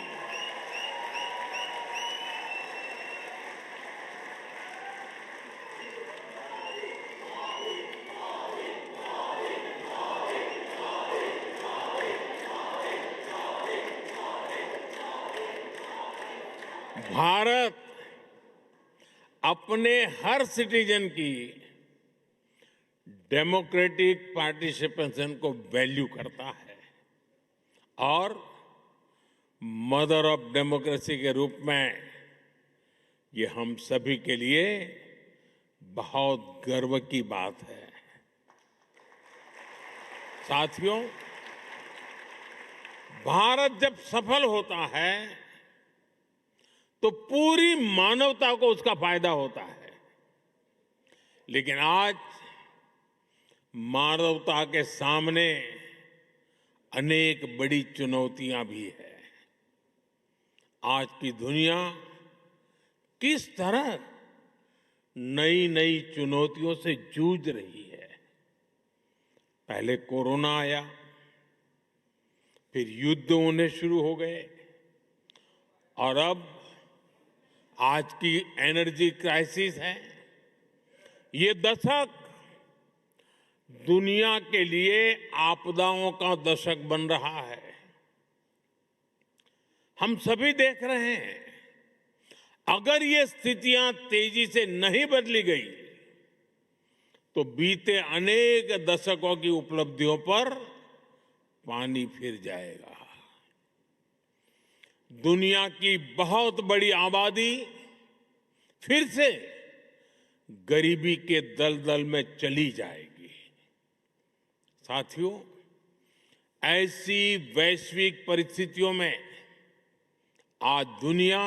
भारत अपने हर सिटीजन की डेमोक्रेटिक पार्टिसिपेशन को वैल्यू करता है और मदर ऑफ डेमोक्रेसी के रूप में ये हम सभी के लिए बहुत गर्व की बात है। साथियों, भारत जब सफल होता है तो पूरी मानवता को उसका फायदा होता है, लेकिन आज मानवता के सामने अनेक बड़ी चुनौतियां भी है। आज की दुनिया किस तरह नई नई चुनौतियों से जूझ रही है। पहले कोरोना आया, फिर युद्ध होने शुरू हो गए और अब आज की एनर्जी क्राइसिस है। ये दशक दुनिया के लिए आपदाओं का दशक बन रहा है। हम सभी देख रहे हैं, अगर ये स्थितियां तेजी से नहीं बदली गई तो बीते अनेक दशकों की उपलब्धियों पर पानी फिर जाएगा। दुनिया की बहुत बड़ी आबादी फिर से गरीबी के दलदल में चली जाएगी। साथियों, ऐसी वैश्विक परिस्थितियों में आज दुनिया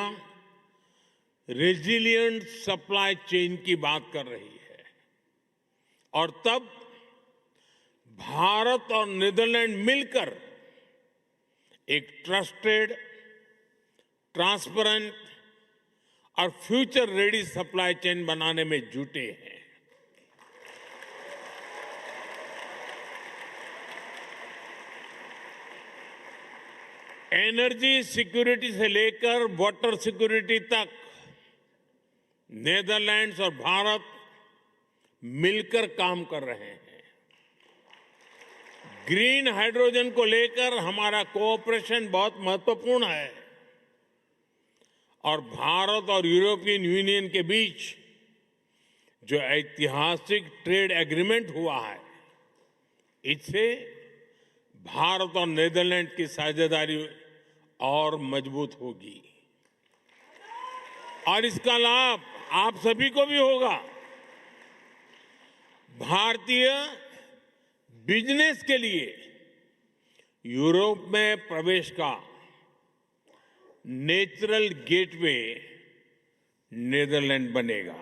रेजिलिएंट सप्लाई चेन की बात कर रही है और तब भारत और नीदरलैंड मिलकर एक ट्रस्टेड, ट्रांसपेरेंट और फ्यूचर रेडी सप्लाई चेन बनाने में जुटे हैं। एनर्जी सिक्योरिटी से लेकर वाटर सिक्योरिटी तक नीदरलैंड्स और भारत मिलकर काम कर रहे हैं। ग्रीन हाइड्रोजन को लेकर हमारा कोऑपरेशन बहुत महत्वपूर्ण है और भारत और यूरोपियन यूनियन के बीच जो ऐतिहासिक ट्रेड एग्रीमेंट हुआ है, इससे भारत और नीदरलैंड की साझेदारी और मजबूत होगी और इसका लाभ आप सभी को भी होगा। भारतीय बिजनेस के लिए यूरोप में प्रवेश का नेचुरल गेटवे नीदरलैंड बनेगा।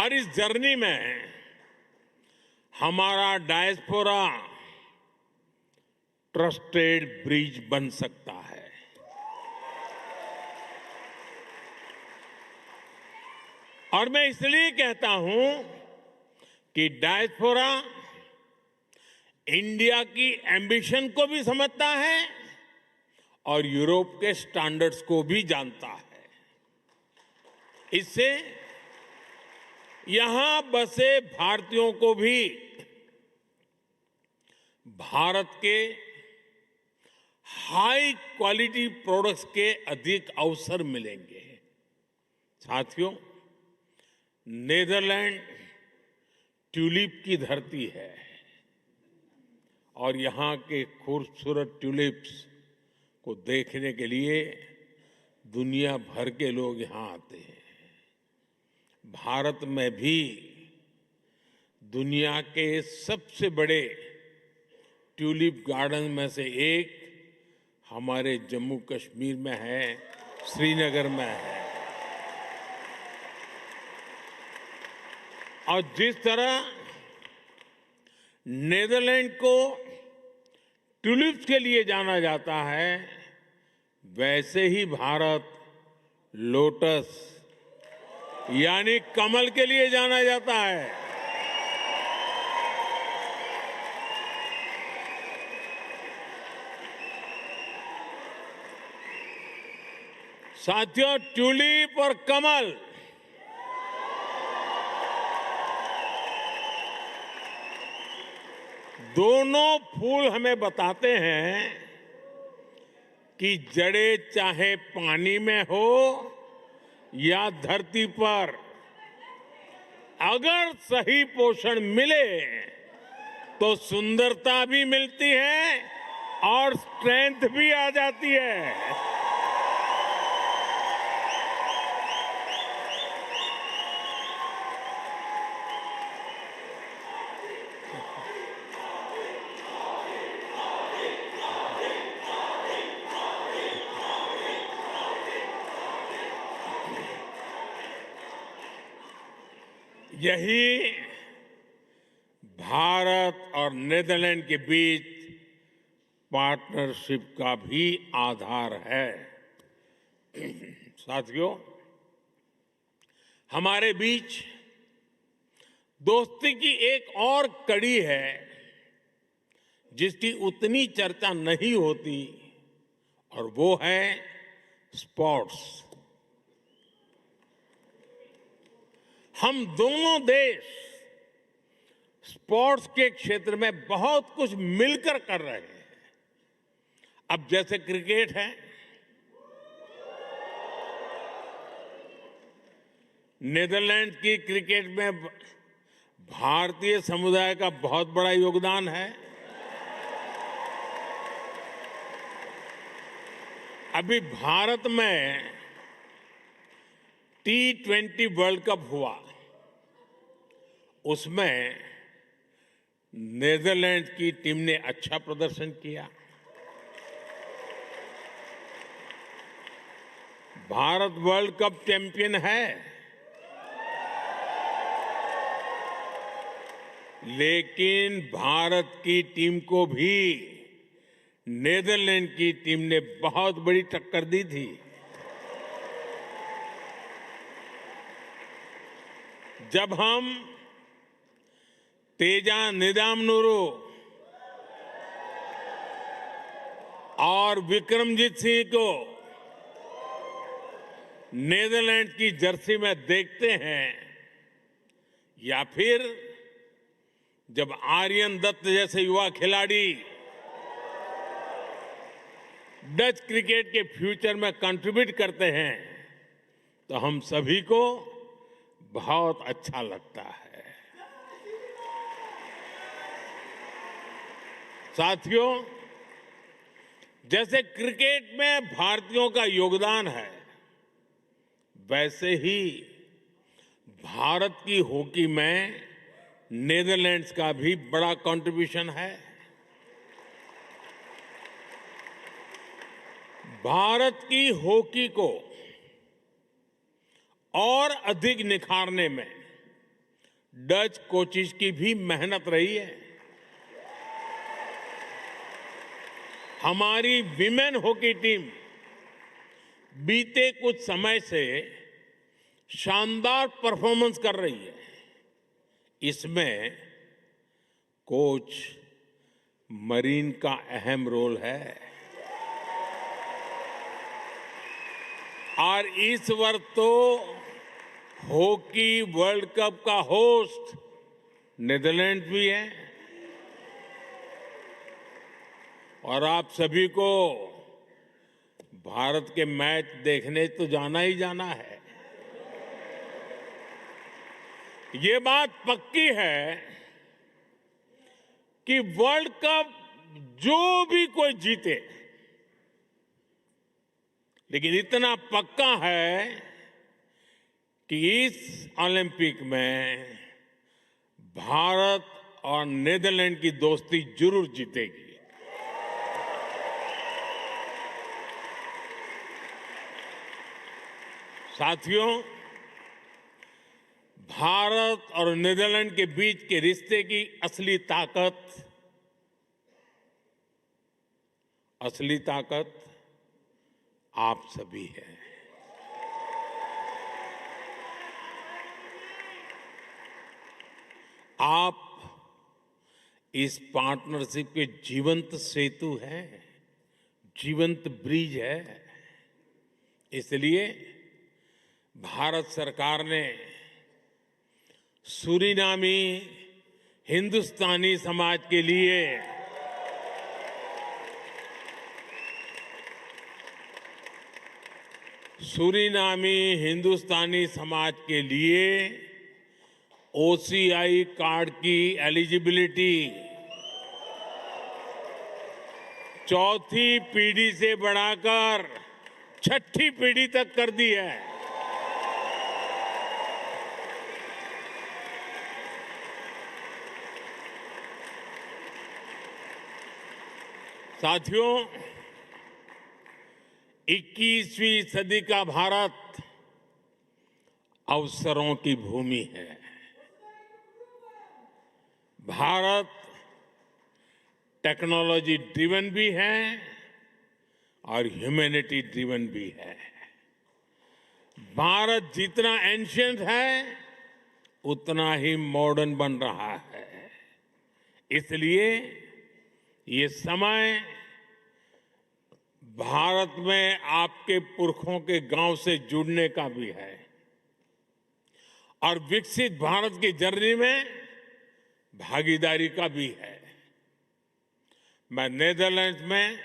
और इस जर्नी में हमारा डायस्पोरा ट्रस्टेड ब्रिज बन सकता है। और मैं इसलिए कहता हूं कि डायस्पोरा इंडिया की एम्बिशन को भी समझता है और यूरोप के स्टैंडर्ड्स को भी जानता है। इससे यहां बसे भारतीयों को भी भारत के हाई क्वालिटी प्रोडक्ट्स के अधिक अवसर मिलेंगे। साथियों, नीदरलैंड ट्यूलिप की धरती है और यहां के खूबसूरत ट्यूलिप्स को देखने के लिए दुनिया भर के लोग यहां आते हैं। भारत में भी दुनिया के सबसे बड़े ट्यूलिप गार्डन में से एक हमारे जम्मू कश्मीर में है, श्रीनगर में है। और जिस तरह नीदरलैंड को ट्यूलिप्स के लिए जाना जाता है, वैसे ही भारत लोटस यानी कमल के लिए जाना जाता है। साथियों, ट्यूलिप और कमल दोनों फूल हमें बताते हैं कि जड़ें चाहे पानी में हो या धरती पर, अगर सही पोषण मिले तो सुंदरता भी मिलती है और स्ट्रेंथ भी आ जाती है। यही भारत और नीदरलैंड के बीच पार्टनरशिप का भी आधार है। साथियों, हमारे बीच दोस्ती की एक और कड़ी है जिसकी उतनी चर्चा नहीं होती, और वो है स्पोर्ट्स। हम दोनों देश स्पोर्ट्स के क्षेत्र में बहुत कुछ मिलकर कर रहे हैं। अब जैसे क्रिकेट है, नीदरलैंड की क्रिकेट में भारतीय समुदाय का बहुत बड़ा योगदान है। अभी भारत में T20 वर्ल्ड कप हुआ, उसमें नीदरलैंड की टीम ने अच्छा प्रदर्शन किया। भारत वर्ल्ड कप चैंपियन है, लेकिन भारत की टीम को भी नीदरलैंड की टीम ने बहुत बड़ी टक्कर दी थी। जब हम तेजा निदामनुरू और विक्रमजीत सिंह को नीदरलैंड की जर्सी में देखते हैं, या फिर जब आर्यन दत्त जैसे युवा खिलाड़ी डच क्रिकेट के फ्यूचर में कंट्रीब्यूट करते हैं, तो हम सभी को बहुत अच्छा लगता है। साथियों, जैसे क्रिकेट में भारतीयों का योगदान है, वैसे ही भारत की हॉकी में नीदरलैंड्स का भी बड़ा कंट्रीब्यूशन है। भारत की हॉकी को और अधिक निखारने में डच कोचिज की भी मेहनत रही है। हमारी विमेन हॉकी टीम बीते कुछ समय से शानदार परफॉर्मेंस कर रही है। इसमें कोच मरीन का अहम रोल है और इस वर्ष तो हॉकी वर्ल्ड कप का होस्ट नीदरलैंड भी है और आप सभी को भारत के मैच देखने तो जाना ही जाना है। ये बात पक्की है कि वर्ल्ड कप जो भी कोई जीते, लेकिन इतना पक्का है कि इस ओलंपिक में भारत और नीदरलैंड की दोस्ती जरूर जीतेगी। साथियों, भारत और नीदरलैंड के बीच के रिश्ते की असली ताकत आप सभी हैं। आप इस पार्टनरशिप के जीवंत सेतु हैं, जीवंत ब्रिज है। इसलिए भारत सरकार ने सूरीनामी हिंदुस्तानी समाज के लिए OCI कार्ड की एलिजिबिलिटी चौथी पीढ़ी से बढ़ाकर छठी पीढ़ी तक कर दी है। साथियों, 21वीं सदी का भारत अवसरों की भूमि है। भारत टेक्नोलॉजी ड्रिवन भी है और ह्यूमैनिटी ड्रिवन भी है। भारत जितना एंशिएंट है उतना ही मॉडर्न बन रहा है। इसलिए ये समय भारत में आपके पुरखों के गांव से जुड़ने का भी है और विकसित भारत की जर्नी में भागीदारी का भी है। मैं नीदरलैंड्स में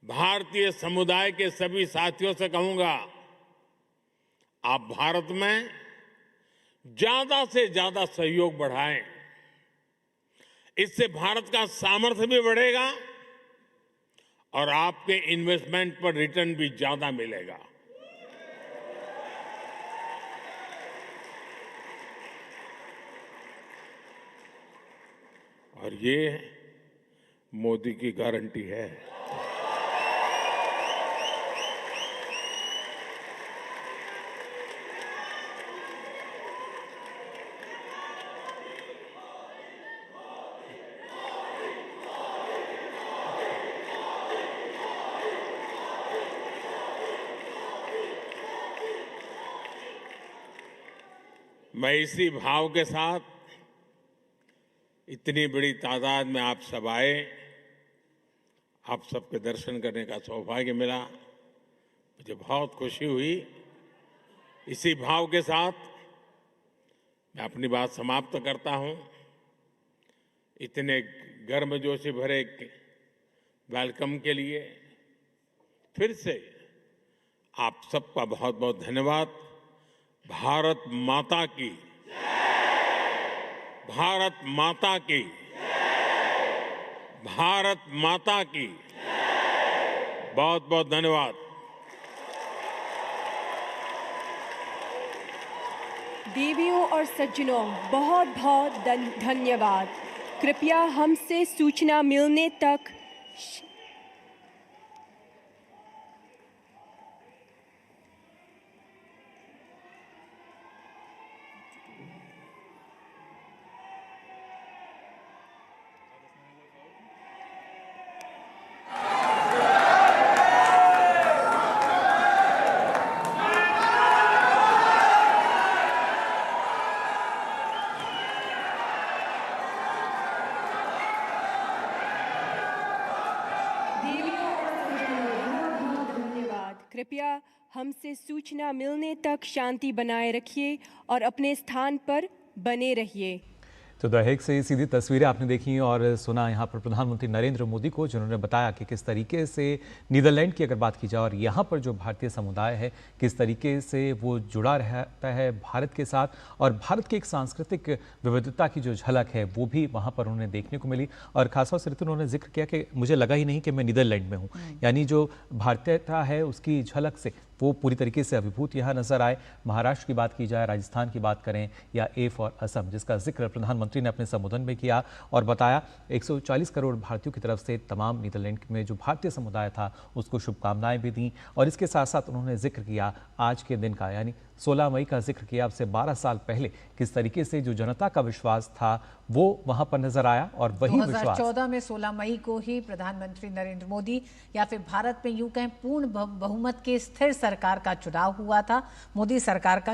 भारतीय समुदाय के सभी साथियों से कहूंगा, आप भारत में ज्यादा से ज्यादा सहयोग बढ़ाएं। इससे भारत का सामर्थ्य भी बढ़ेगा और आपके इन्वेस्टमेंट पर रिटर्न भी ज्यादा मिलेगा। और ये मोदी की गारंटी है। मैं इसी भाव के साथ इतनी बड़ी तादाद में आप सब आए, आप सबके दर्शन करने का सौभाग्य मिला, मुझे बहुत खुशी हुई। इसी भाव के साथ मैं अपनी बात समाप्त करता हूं। इतने गर्मजोशी भरे वेलकम के लिए फिर से आप सबका बहुत बहुत धन्यवाद। भारत माता की, भारत माता की, भारत माता की बहुत बहुत धन्यवाद। देवियों और सज्जनों, बहुत बहुत धन्यवाद। कृपया हमसे सूचना मिलने तक कृपया हमसे सूचना मिलने तक शांति बनाए रखिए और अपने स्थान पर बने रहिए। तो द हेग से सीधी तस्वीरें आपने देखी और सुना यहाँ पर प्रधानमंत्री नरेंद्र मोदी को, जिन्होंने बताया कि किस तरीके से नीदरलैंड की अगर बात की जाए और यहाँ पर जो भारतीय समुदाय है किस तरीके से वो जुड़ा रहता है भारत के साथ, और भारत की एक सांस्कृतिक विविधता की जो झलक है वो भी वहाँ पर उन्हें देखने को मिली। और खासतौर से उन्होंने जिक्र किया कि मुझे लगा ही नहीं कि मैं नीदरलैंड में हूँ, यानी जो भारतीयता है उसकी झलक से वो पूरी तरीके से अभिभूत यहाँ नजर आए। महाराष्ट्र की बात की जाए, राजस्थान की बात करें या ए फॉर असम, जिसका जिक्र प्रधानमंत्री ने अपने संबोधन में किया और बताया 140 करोड़ भारतीयों की तरफ से तमाम नीदरलैंड में जो भारतीय समुदाय था उसको शुभकामनाएं भी दी। और इसके साथ साथ उन्होंने जिक्र किया आज के दिन का, यानी 16 मई का जिक्र किया। अब से 12 साल पहले किस तरीके से जो जनता का विश्वास था वो वहां पर नजर आया और वही विश्वास 2014 में 16 मई को ही प्रधानमंत्री नरेंद्र मोदी या फिर भारत में यूं कहें पूर्ण बहुमत के स्थिर सरकार का चुनाव हुआ था। मोदी सरकार का